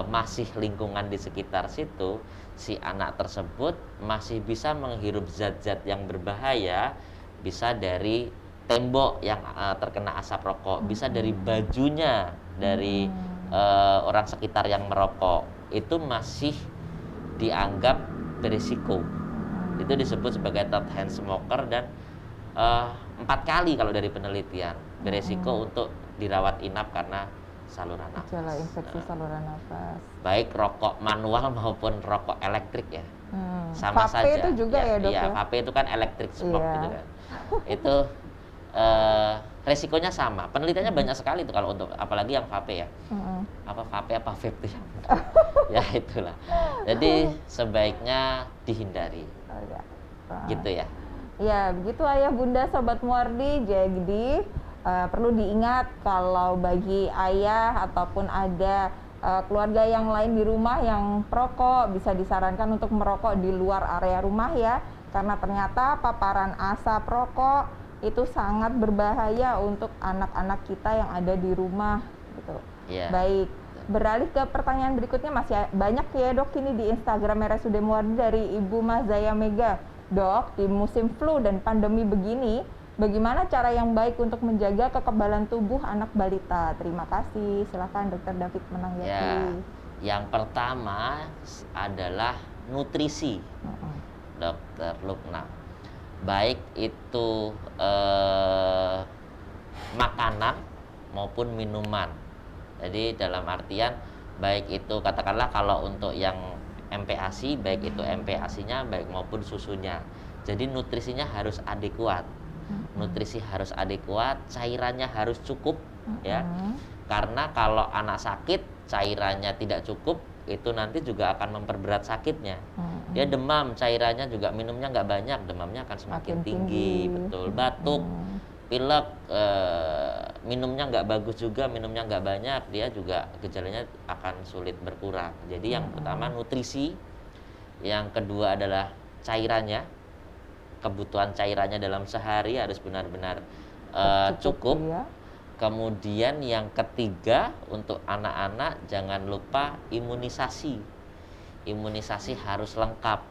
masih lingkungan di sekitar situ, si anak tersebut masih bisa menghirup zat-zat yang berbahaya, bisa dari tembok yang terkena asap rokok, bisa dari bajunya dari orang sekitar yang merokok, itu masih dianggap berisiko. Itu disebut sebagai third hand smoker, dan 4 kali kalau dari penelitian beresiko untuk dirawat inap karena saluran nafas. Gejala infeksi saluran nafas. Baik rokok manual maupun rokok elektrik ya. Sama vape saja. Itu juga ya, Dok. Iya, vape itu kan electric smoke gitu kan. Itu resikonya sama. Penelitiannya banyak sekali itu kalau untuk apalagi yang vape ya. Apa vape tuh yang ya itulah. Jadi sebaiknya dihindari. Gitu ya. Ya, begitu ayah bunda sobat Muardi. Jadi perlu diingat kalau bagi ayah ataupun ada keluarga yang lain di rumah yang perokok, bisa disarankan untuk merokok di luar area rumah ya, karena ternyata paparan asap rokok itu sangat berbahaya untuk anak-anak kita yang ada di rumah gitu. Baik, beralih ke pertanyaan berikutnya, masih banyak ya Dok ini di Instagram RSUD Muardi dari Ibu Mazaya Mega. Dok, di musim flu dan pandemi begini, bagaimana cara yang baik untuk menjaga kekebalan tubuh anak balita? Terima kasih. Silakan Dokter David menanggapi. Ya, yang pertama adalah nutrisi, Dokter Lukna. Baik itu makanan maupun minuman. Jadi dalam artian baik itu katakanlah kalau untuk yang MPASI, baik itu MPASI-nya baik maupun susunya. Jadi nutrisinya harus adekuat. Nutrisi harus adekuat, cairannya harus cukup ya. Karena kalau anak sakit, cairannya tidak cukup, itu nanti juga akan memperberat sakitnya. Dia demam, cairannya juga minumnya nggak banyak, demamnya akan semakin tinggi. Betul. Batuk, pilek, minumnya nggak bagus juga, minumnya nggak banyak, dia juga gejalanya akan sulit berkurang. Jadi yang pertama nutrisi, yang kedua adalah cairannya, kebutuhan cairannya dalam sehari harus benar-benar cukup. Ya. Kemudian yang ketiga untuk anak-anak jangan lupa imunisasi. Imunisasi harus lengkap.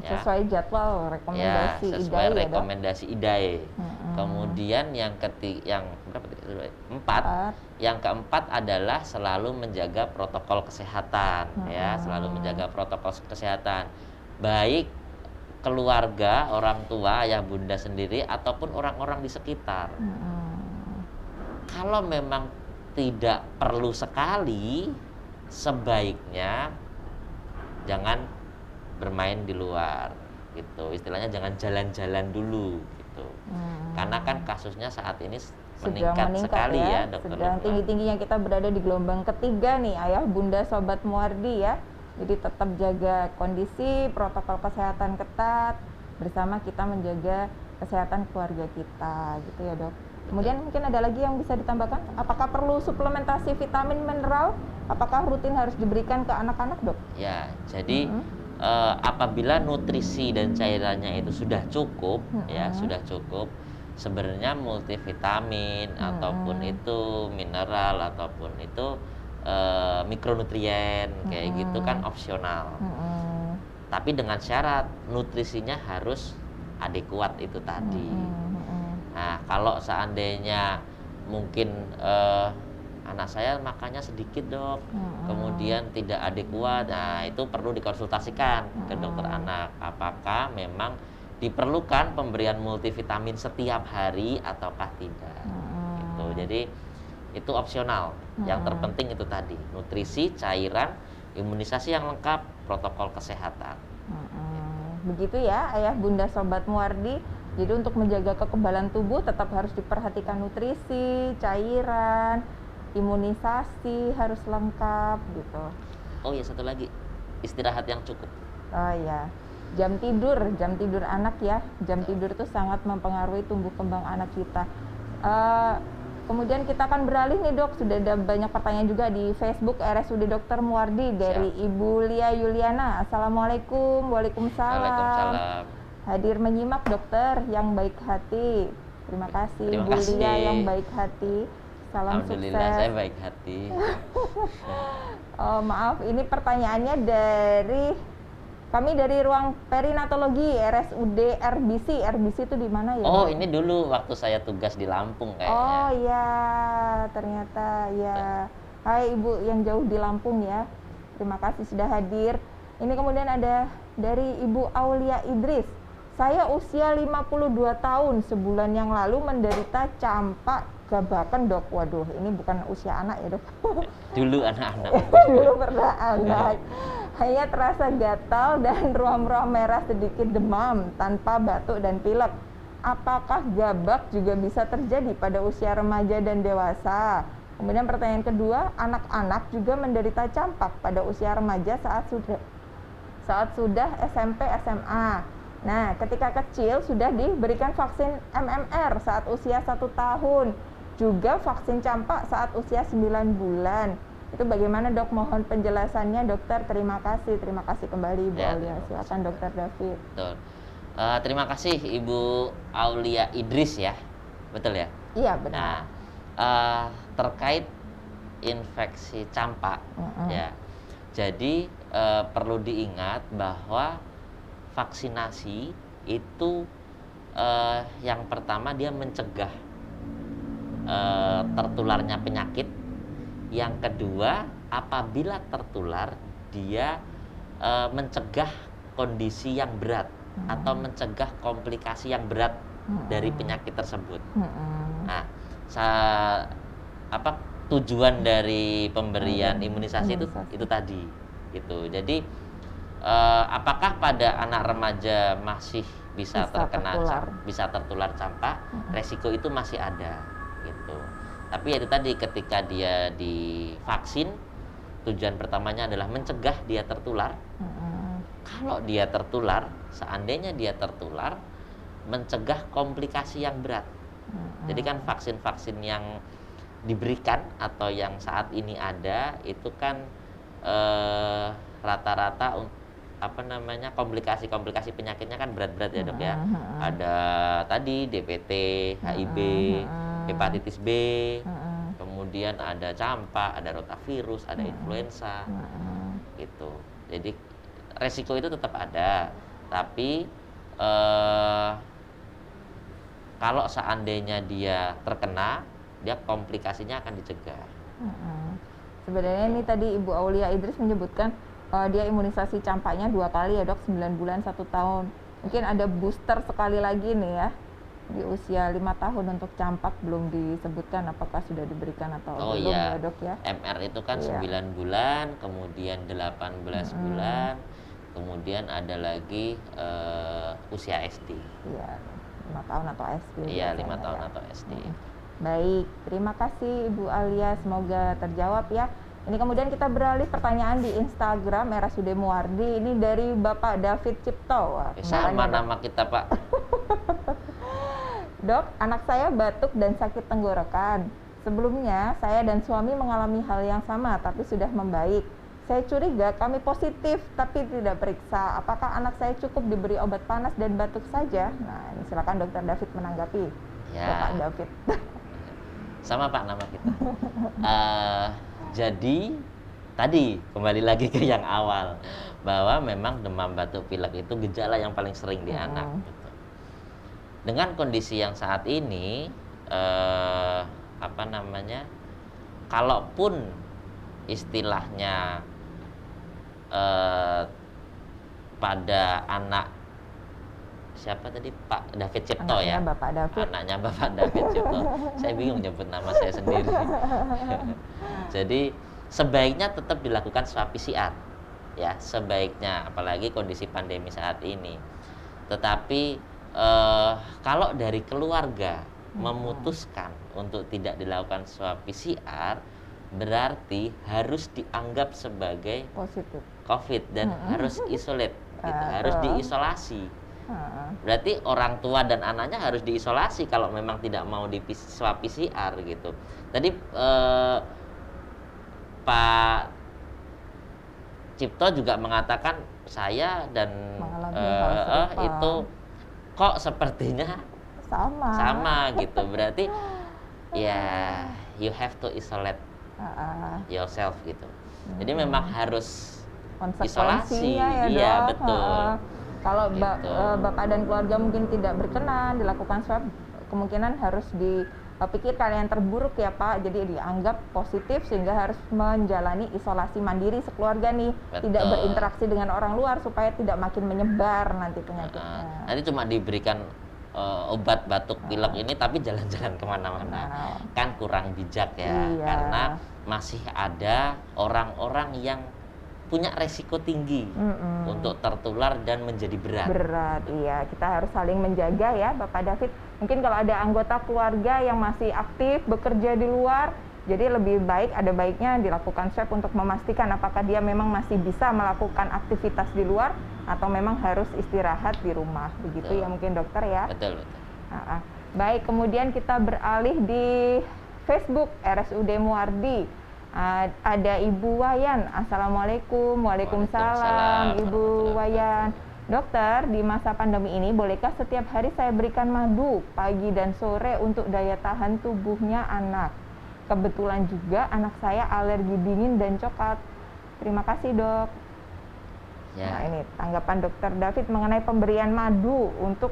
Ya. Sesuai jadwal rekomendasi ya, sesuai IDAE rekomendasi IDAE. Kemudian yang berapa? Empat. Yang keempat adalah selalu menjaga protokol kesehatan, ya, selalu menjaga protokol kesehatan, baik keluarga, orang tua, ayah bunda sendiri ataupun orang-orang di sekitar. Kalau memang tidak perlu sekali, sebaiknya jangan bermain di luar, gitu. Istilahnya jangan jalan-jalan dulu, gitu. Karena kan kasusnya saat ini meningkat sekali ya, Dokter. Sedang tinggi-tingginya kita berada di gelombang ketiga nih, ayah bunda sobat Muardi ya. Jadi tetap jaga kondisi, protokol kesehatan ketat, bersama kita menjaga kesehatan keluarga kita, gitu ya Dok. Kemudian mungkin ada lagi yang bisa ditambahkan, apakah perlu suplementasi vitamin mineral? Apakah rutin harus diberikan ke anak-anak, Dok? Ya, jadi apabila nutrisi dan cairannya itu sudah cukup, ya sudah cukup, sebenarnya multivitamin ataupun itu mineral ataupun itu mikronutrien kayak gitu kan opsional. Tapi dengan syarat nutrisinya harus adekuat itu tadi. Nah, kalau seandainya mungkin anak saya makannya sedikit Dok, kemudian tidak adekuat, nah itu perlu dikonsultasikan ke dokter anak. Apakah memang diperlukan pemberian multivitamin setiap hari ataukah tidak? Gitu. Jadi itu opsional. Yang terpenting itu tadi, nutrisi, cairan, imunisasi yang lengkap, protokol kesehatan. Begitu ya, ayah bunda sobat Muardi. Jadi untuk menjaga kekebalan tubuh tetap harus diperhatikan nutrisi, cairan, imunisasi harus lengkap gitu. Oh ya, satu lagi, istirahat yang cukup. Oh ya, jam tidur anak ya. Jam tidur itu sangat mempengaruhi tumbuh kembang anak kita. Kemudian kita akan beralih nih Dok, sudah ada banyak pertanyaan juga di Facebook RSUD Dr. Muardi dari Ibu Lia Yuliana. Assalamualaikum. Waalaikumsalam. Waalaikumsalam. Hadir menyimak dokter yang baik hati. Terima kasih Terima Bu kasih. Lia yang baik hati. Salam Alhamdulillah sukses. saya baik hati. Oh, maaf, ini pertanyaannya dari kami dari ruang perinatologi RSUD RBC. RBC itu di mana ya? Oh, ini dulu waktu saya tugas di Lampung kayaknya. Oh ya, ternyata ya. Hai Ibu yang jauh di Lampung ya. Terima kasih sudah hadir. Ini kemudian ada dari Ibu Aulia Idris. Saya usia 52 tahun, sebulan yang lalu menderita campak gabakan Dok. Waduh, ini bukan usia anak ya Dok. Dulu anak-anak. Dulu pernah anak. Hanya terasa gatal dan ruam-ruam merah, sedikit demam, tanpa batuk dan pilek. Apakah gabak juga bisa terjadi pada usia remaja dan dewasa? Kemudian pertanyaan kedua, anak-anak juga menderita campak pada usia remaja saat sudah SMP SMA. Nah, ketika kecil sudah diberikan vaksin MMR saat usia 1 tahun, juga vaksin campak saat usia 9 bulan. Itu bagaimana Dok? Mohon penjelasannya Dokter. Terima kasih kembali Ibu Aulia. Silakan Dokter David. Betul. Terima kasih Ibu Aulia Idris ya, betul ya? Iya benar. Nah, terkait infeksi campak, ya. Jadi perlu diingat bahwa vaksinasi itu yang pertama dia mencegah tertularnya penyakit. Yang kedua, apabila tertular dia mencegah kondisi yang berat atau mencegah komplikasi yang berat dari penyakit tersebut. Nah, tujuan dari pemberian imunisasi itu tadi gitu. Jadi apakah pada anak remaja masih bisa tertular campak? Resiko itu masih ada gitu. Tapi itu tadi, ketika dia divaksin, tujuan pertamanya adalah mencegah dia tertular. Kalau dia tertular, seandainya dia tertular, mencegah komplikasi yang berat. Jadi kan vaksin-vaksin yang diberikan atau yang saat ini ada itu kan rata-rata apa namanya komplikasi penyakitnya kan berat-berat ya dok ya. Ada tadi DPT, HIV, hepatitis B, kemudian ada campak, ada rotavirus, ada influenza, gitu. Jadi resiko itu tetap ada, tapi kalau seandainya dia terkena, dia komplikasinya akan dicegah. Sebenarnya ini tadi Ibu Aulia Idris menyebutkan dia imunisasi campaknya 2 kali ya dok, 9 bulan 1 tahun. Mungkin ada booster sekali lagi nih ya, di usia 5 tahun untuk campak belum disebutkan apakah sudah diberikan atau belum ya dok ya. MR itu kan 9 bulan, kemudian 18 bulan, kemudian ada lagi usia SD. Iya, 5 tahun atau SD. Iya, 5 tahun atau SD. Baik, terima kasih Ibu Alia, semoga terjawab ya. Ini kemudian kita beralih pertanyaan di Instagram RSUD Muwardi. Ini dari Bapak David Cipto. Sama nama kita Pak. Dok, anak saya batuk dan sakit tenggorokan. Sebelumnya saya dan suami mengalami hal yang sama tapi sudah membaik. Saya curiga kami positif tapi tidak periksa. Apakah anak saya cukup diberi obat panas dan batuk saja? Nah, ini silakan Dokter David menanggapi. Ya. Bapak David. Sama Pak nama kita. Jadi tadi kembali lagi ke yang awal bahwa memang demam batuk pilek itu gejala yang paling sering di anak. Gitu. Dengan kondisi yang saat ini, apa namanya, kalaupun istilahnya pada anak siapa tadi Pak David Cipto anaknya ya, Bapak David. Anaknya Bapak David Cipto. Saya bingung nyebut nama saya sendiri. Jadi sebaiknya tetap dilakukan swab PCR, ya sebaiknya, apalagi kondisi pandemi saat ini. Tetapi kalau dari keluarga memutuskan untuk tidak dilakukan swab PCR, berarti harus dianggap sebagai positif COVID dan harus isolate, gitu, harus diisolasi. Berarti orang tua dan anaknya harus diisolasi kalau memang tidak mau di swab PCR gitu. Tadi Pak Cipto juga mengatakan saya dan itu kok sepertinya sama gitu. Berarti ya you have to isolate yourself gitu. Jadi memang harus isolasi. Ya, iya dok. betul. Kalau gitu. Bapak dan keluarga mungkin tidak berkenan dilakukan swab, kemungkinan harus dipikirkan yang terburuk ya Pak. Jadi dianggap positif sehingga harus menjalani isolasi mandiri sekeluarga nih. Betul. Tidak berinteraksi dengan orang luar supaya tidak makin menyebar nanti penyakitnya. Nanti cuma diberikan obat batuk pilek ini tapi jalan-jalan kemana-mana. Kan kurang bijak ya. Iya. Karena masih ada orang-orang yang punya resiko tinggi untuk tertular dan menjadi berat. Berat, iya. Kita harus saling menjaga ya, Bapak David. Mungkin kalau ada anggota keluarga yang masih aktif bekerja di luar, jadi lebih baik, ada baiknya dilakukan swab untuk memastikan apakah dia memang masih bisa melakukan aktivitas di luar atau memang harus istirahat di rumah. Begitu ya mungkin dokter ya. Betul. Baik, kemudian kita beralih di Facebook RSUD Muwardi. Ada Ibu Wayan. Assalamualaikum. Waalaikumsalam Ibu Wayan. Dokter, di masa pandemi ini bolehkah setiap hari saya berikan madu pagi dan sore untuk daya tahan tubuhnya anak? Kebetulan juga anak saya alergi dingin dan coklat. Terima kasih dok. Ya. Nah ini tanggapan Dokter David mengenai pemberian madu untuk,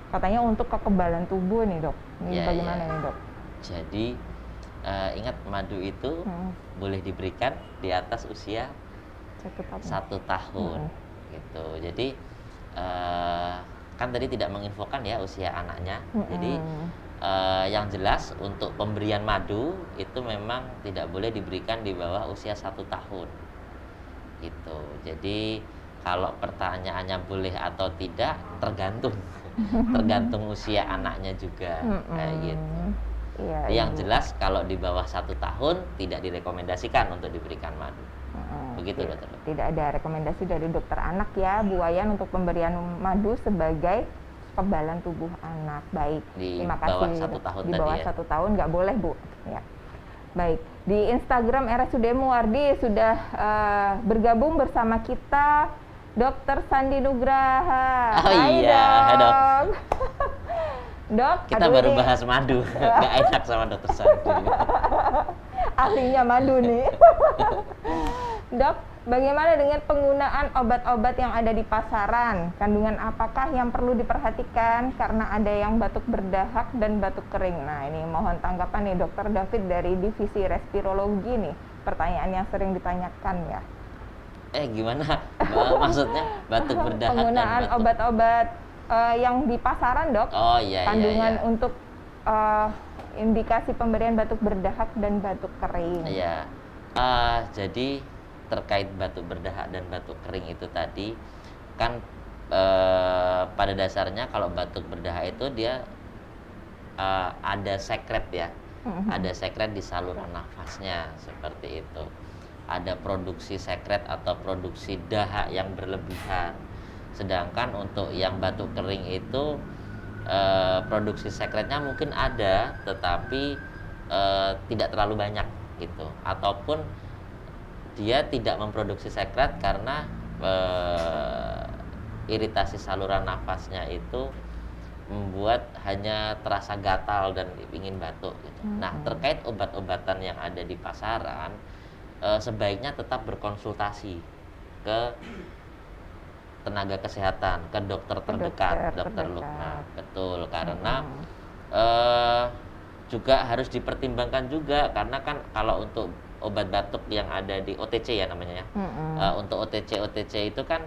katanya untuk kekebalan tubuh nih dok. Ini bagaimana nih dok? Jadi ingat madu itu boleh diberikan di atas usia 1 tahun. Gitu. Jadi kan tadi tidak menginfokan ya usia anaknya. Jadi yang jelas untuk pemberian madu itu memang tidak boleh diberikan di bawah usia 1 tahun. Gitu. Jadi kalau pertanyaannya boleh atau tidak tergantung tergantung usia anaknya juga kayak gitu. Iya, yang jelas kalau di bawah 1 tahun tidak direkomendasikan untuk diberikan madu. Begitu dokter. Tidak ada rekomendasi dari dokter anak ya Bu Wayan untuk pemberian madu sebagai kekebalan tubuh anak. Baik. Di Terima bawah kasih. 1 tahun di tadi bawah ya. 1 tahun nggak boleh Bu. Ya. Baik, di Instagram RSUD Muwardi sudah bergabung bersama kita Dr. Sandi Nugraha. Oh Hai, iya, Dok. Dok, Kita aduh baru ini bahas madu, nggak enak sama Dokter Sandi. ahlinya madu nih. Dok, bagaimana dengan penggunaan obat-obat yang ada di pasaran? Kandungan apakah yang perlu diperhatikan karena ada yang batuk berdahak dan batuk kering? Nah, ini mohon tanggapan nih Dokter David dari Divisi Respirologi nih. Pertanyaan yang sering ditanyakan ya. Gimana? Maksudnya batuk berdahak dan Penggunaan batuk. obat-obat yang di pasaran, Dok. Oh iya, Kandungan iya. untuk indikasi pemberian batuk berdahak dan batuk kering. Iya. Jadi terkait batuk berdahak dan batuk kering itu tadi kan pada dasarnya kalau batuk berdahak itu dia ada sekret ya. Ada sekret di saluran nafasnya seperti itu. Ada produksi sekret atau produksi dahak yang berlebihan. Sedangkan untuk yang batuk kering itu produksi sekretnya mungkin ada, tetapi tidak terlalu banyak gitu. Ataupun dia tidak memproduksi sekret karena iritasi saluran nafasnya itu membuat hanya terasa gatal dan ingin batuk gitu. Nah, terkait obat-obatan yang ada di pasaran, sebaiknya tetap berkonsultasi ke tenaga kesehatan, ke dokter terdekat, dokter Lukna. Betul, karena juga harus dipertimbangkan juga karena kan kalau untuk obat batuk yang ada di OTC ya namanya ya. Untuk OTC itu kan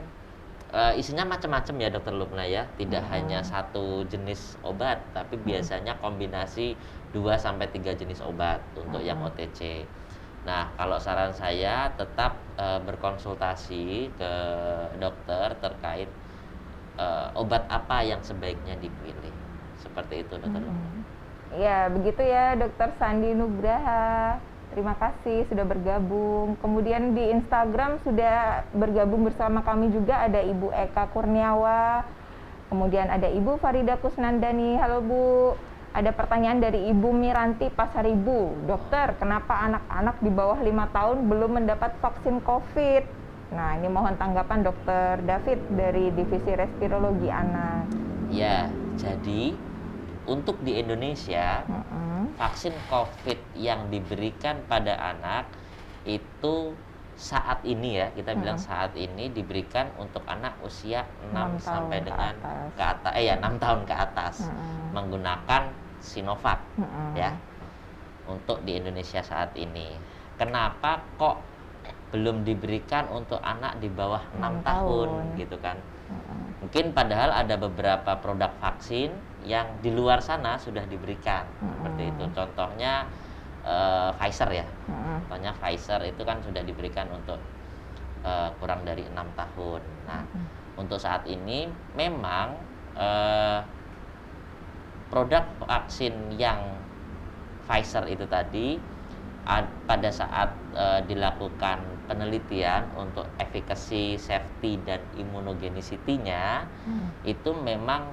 isinya macam-macam ya Dokter Lukna ya, tidak hanya satu jenis obat, tapi biasanya kombinasi 2-3 jenis obat untuk yang OTC. Nah, kalau saran saya tetap berkonsultasi ke dokter terkait obat apa yang sebaiknya dipilih. Seperti itu Dokter Lukna. Ya, begitu ya Dokter Sandi Nugraha. Terima kasih sudah bergabung. Kemudian di Instagram sudah bergabung bersama kami juga ada Ibu Eka Kurniawa. Kemudian ada Ibu Farida Kusnandani. Halo Bu. Ada pertanyaan dari Ibu Miranti Pasaribu. Dokter, kenapa anak-anak di bawah 5 tahun belum mendapat vaksin COVID? Nah, ini mohon tanggapan Dokter David dari Divisi Respirologi Anak. Ya, jadi untuk di Indonesia vaksin COVID yang diberikan pada anak itu saat ini ya, kita bilang saat ini diberikan untuk anak usia 6 sampai dengan ke atas 6 tahun ke atas menggunakan Sinovac ya. Untuk di Indonesia saat ini. Kenapa kok belum diberikan untuk anak di bawah 6 tahun gitu kan? Mungkin padahal ada beberapa produk vaksin yang di luar sana sudah diberikan seperti itu. Contohnya Pfizer ya. Contohnya Pfizer itu kan sudah diberikan untuk kurang dari 6 tahun. Nah, untuk saat ini memang produk vaksin yang Pfizer itu tadi pada saat dilakukan penelitian untuk efikasi, safety dan immunogenicity-nya itu memang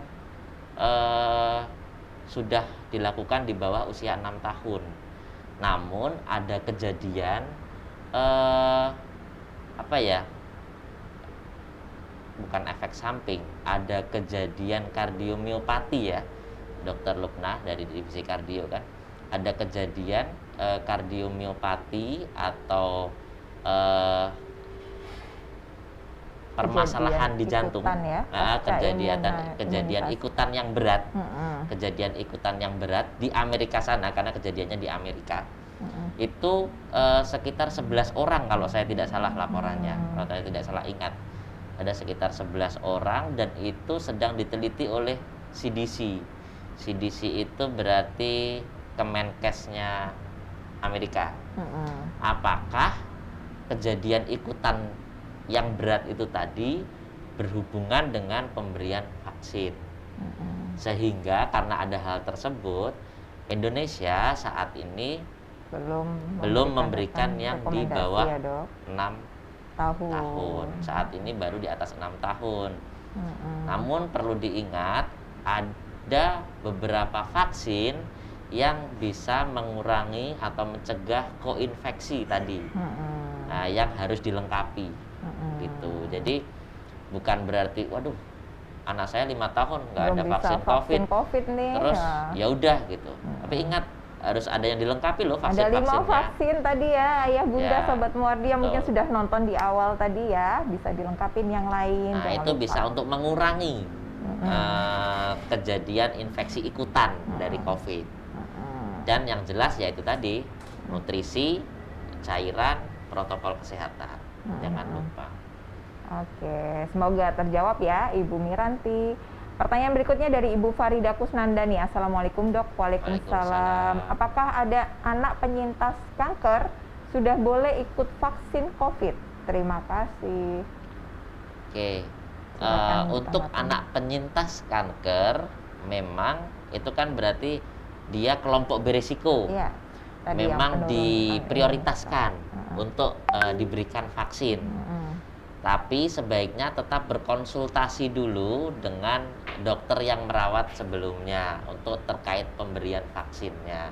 sudah dilakukan di bawah usia 6 tahun. Namun ada kejadian bukan efek samping, ada kejadian kardiomiopati ya, Dokter Lukna dari divisi kardio kan. Ada kejadian kardiomiopati atau permasalahan di jantung, ya, kejadian ikutan yang berat, kejadian ikutan yang berat di Amerika sana karena kejadiannya di Amerika. Itu sekitar 11 orang kalau saya tidak salah laporannya, kalau saya tidak salah ingat. Ada sekitar 11 orang dan itu sedang diteliti oleh CDC. CDC itu berarti Kemenkesnya Amerika. Apakah kejadian ikutan yang berat itu tadi berhubungan dengan pemberian vaksin? Sehingga karena ada hal tersebut, Indonesia saat ini belum memberikan yang di bawah ya, 6 tahun. Saat ini baru di atas 6 tahun. Namun perlu diingat ada beberapa vaksin yang bisa mengurangi atau mencegah koinfeksi tadi. Nah, yang harus dilengkapi gitu. Jadi bukan berarti waduh anak saya 5 tahun nggak Belum ada bisa vaksin COVID, nih. terus ya udah gitu. Tapi ingat harus ada yang dilengkapi loh Ada 5 vaksin-vaksinnya. vaksin tadi ya, ayah bunda Ya, sobat Muardi yang mungkin betul. sudah nonton di awal tadi ya, bisa dilengkapin yang lain. Nah, jangan itu lupa. bisa untuk mengurangi kejadian infeksi ikutan dari COVID. Dan yang jelas yaitu tadi nutrisi, cairan, protokol kesehatan. Jangan lupa. Oke, semoga terjawab ya Ibu Miranti. Pertanyaan berikutnya dari Ibu Farida Kusnandani. Assalamualaikum dok. Waalaikumsalam. Waalaikumsalam. Apakah ada anak penyintas kanker sudah boleh ikut vaksin COVID? Terima kasih. Oke, Silakan untuk tanggapan. anak penyintas kanker memang itu kan berarti dia kelompok berisiko. Iya. Tadi yang Memang penurun diprioritaskan imunitas. untuk diberikan vaksin. Tapi sebaiknya tetap berkonsultasi dulu dengan dokter yang merawat sebelumnya untuk terkait pemberian vaksinnya.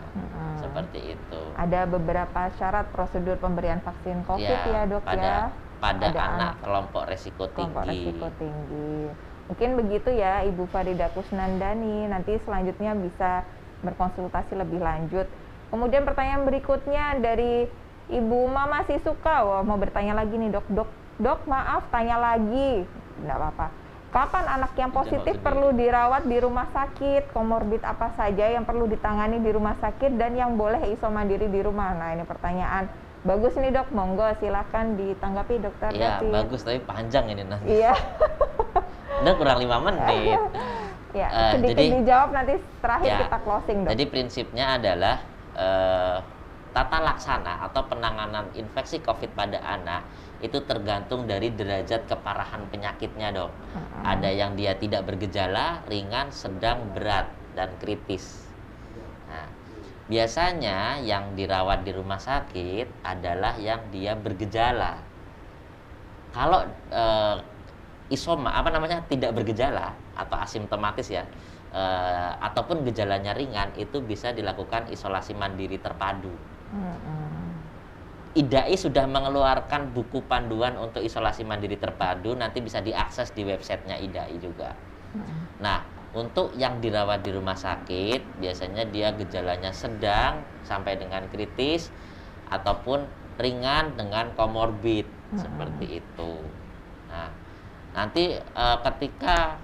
Seperti itu. Ada beberapa syarat prosedur pemberian vaksin COVID ya dok ya. Pada Ada anak kelompok resiko kelompok tinggi. resiko tinggi. Mungkin begitu ya Ibu Farida Kusnandani. Nanti selanjutnya bisa berkonsultasi lebih lanjut. Kemudian pertanyaan berikutnya dari Ibu Mama Sisuka. Wah, mau bertanya lagi nih dok. Dok, maaf tanya lagi. Nggak apa-apa. Kapan anak yang positif perlu dirawat di rumah sakit? Komorbid apa saja yang perlu ditangani di rumah sakit dan yang boleh iso mandiri di rumah? Nah, ini pertanyaan bagus nih dok. Monggo silakan ditanggapi dokter. Iya, bagus tapi panjang ini nanti. Iya. Udah kurang 5 menit. Ya, sedikit dijawab nanti terakhir kita closing dok. Jadi prinsipnya adalah tata laksana atau penanganan infeksi COVID pada anak itu tergantung dari derajat keparahan penyakitnya dok. Ada yang dia tidak bergejala, ringan, sedang, berat, dan kritis. Nah, biasanya yang dirawat di rumah sakit adalah yang dia bergejala. Kalau tidak bergejala atau asimptomatis ya, ataupun gejalanya ringan, itu bisa dilakukan isolasi mandiri terpadu. IDAI sudah mengeluarkan buku panduan untuk isolasi mandiri terpadu, nanti bisa diakses di websitenya IDAI juga. Nah, untuk yang dirawat di rumah sakit, biasanya dia gejalanya sedang sampai dengan kritis, ataupun ringan dengan komorbid, seperti itu. Nah, nanti ketika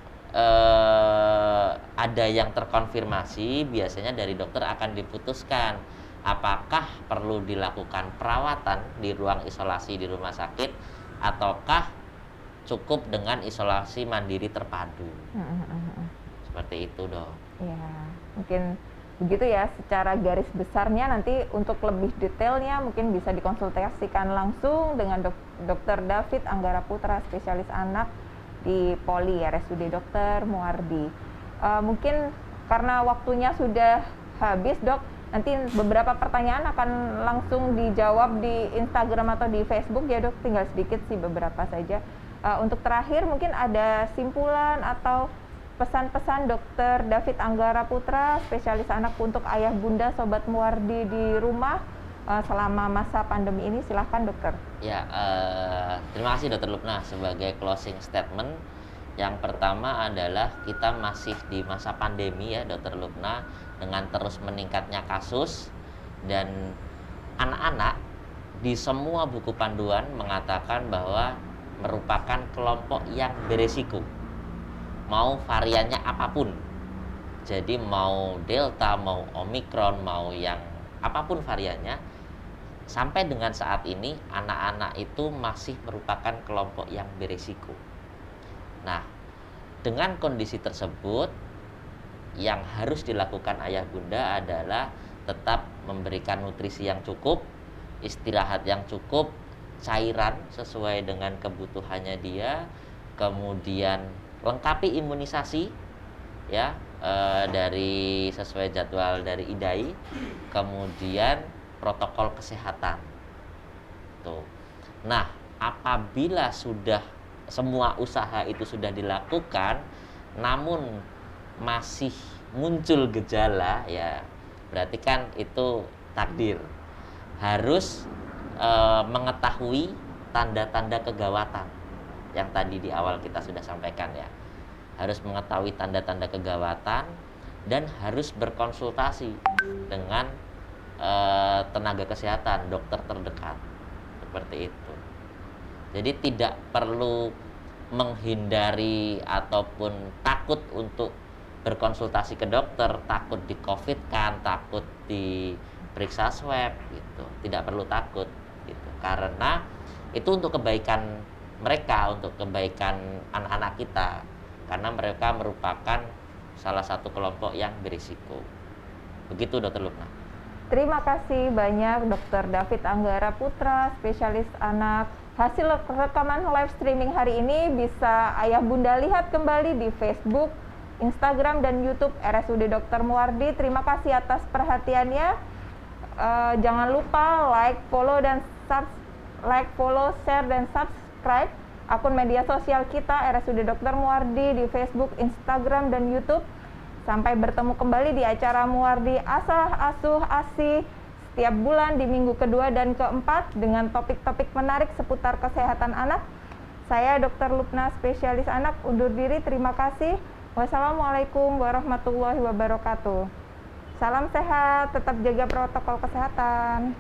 ada yang terkonfirmasi, biasanya dari dokter akan diputuskan apakah perlu dilakukan perawatan di ruang isolasi di rumah sakit ataukah cukup dengan isolasi mandiri terpadu. Seperti itu dok. Ya, mungkin begitu ya secara garis besarnya. Nanti untuk lebih detailnya mungkin bisa dikonsultasikan langsung dengan Dr. David Anggara Putra, spesialis anak di Poli RSUD Dr. Muardi. Mungkin karena waktunya sudah habis dok, nanti beberapa pertanyaan akan langsung dijawab di Instagram atau di Facebook ya dok, tinggal sedikit sih beberapa saja. Untuk terakhir mungkin ada simpulan atau pesan-pesan Dr. David Anggara Putra, spesialis anak untuk ayah bunda sobat Muardi di rumah selama masa pandemi ini, silahkan dokter. Ya, terima kasih Dr. Lupna sebagai closing statement. Yang pertama adalah kita masih di masa pandemi ya Dr. Lupna, dengan terus meningkatnya kasus, dan anak-anak di semua buku panduan mengatakan bahwa merupakan kelompok yang beresiko, mau variannya apapun. Jadi mau Delta, mau Omikron, mau yang apapun variannya, sampai dengan saat ini anak-anak itu masih merupakan kelompok yang beresiko. Nah, dengan kondisi tersebut, yang harus dilakukan ayah bunda adalah tetap memberikan nutrisi yang cukup, istirahat yang cukup, cairan sesuai dengan kebutuhannya dia, kemudian lengkapi imunisasi ya dari sesuai jadwal dari IDAI, kemudian protokol kesehatan. Tuh. Nah, apabila sudah semua usaha itu sudah dilakukan, namun masih muncul gejala ya, berarti kan itu takdir. Harus mengetahui tanda-tanda kegawatan yang tadi di awal kita sudah sampaikan ya. Harus mengetahui tanda-tanda kegawatan dan harus berkonsultasi dengan tenaga kesehatan, dokter terdekat, seperti itu. Jadi tidak perlu menghindari ataupun takut untuk berkonsultasi ke dokter, takut di COVID kan, takut diperiksa swab gitu. Tidak perlu takut gitu. Karena itu untuk kebaikan mereka, untuk kebaikan anak-anak kita. Karena mereka merupakan salah satu kelompok yang berisiko. Begitu Dokter Lupna. Terima kasih banyak Dr. David Anggara Putra, spesialis anak. Hasil rekaman live streaming hari ini bisa ayah bunda lihat kembali di Facebook, Instagram, dan YouTube RSUD Dr. Muwardi. Terima kasih atas perhatiannya. Jangan lupa follow, share, dan subscribe akun media sosial kita RSUD Dr. Muwardi di Facebook, Instagram, dan YouTube. Sampai bertemu kembali di acara Muwardi Asah Asuh Asih setiap bulan di minggu kedua dan keempat dengan topik-topik menarik seputar kesehatan anak. Saya Dr. Lupna, spesialis anak, undur diri. Terima kasih. Wassalamualaikum warahmatullahi wabarakatuh. Salam sehat, tetap jaga protokol kesehatan.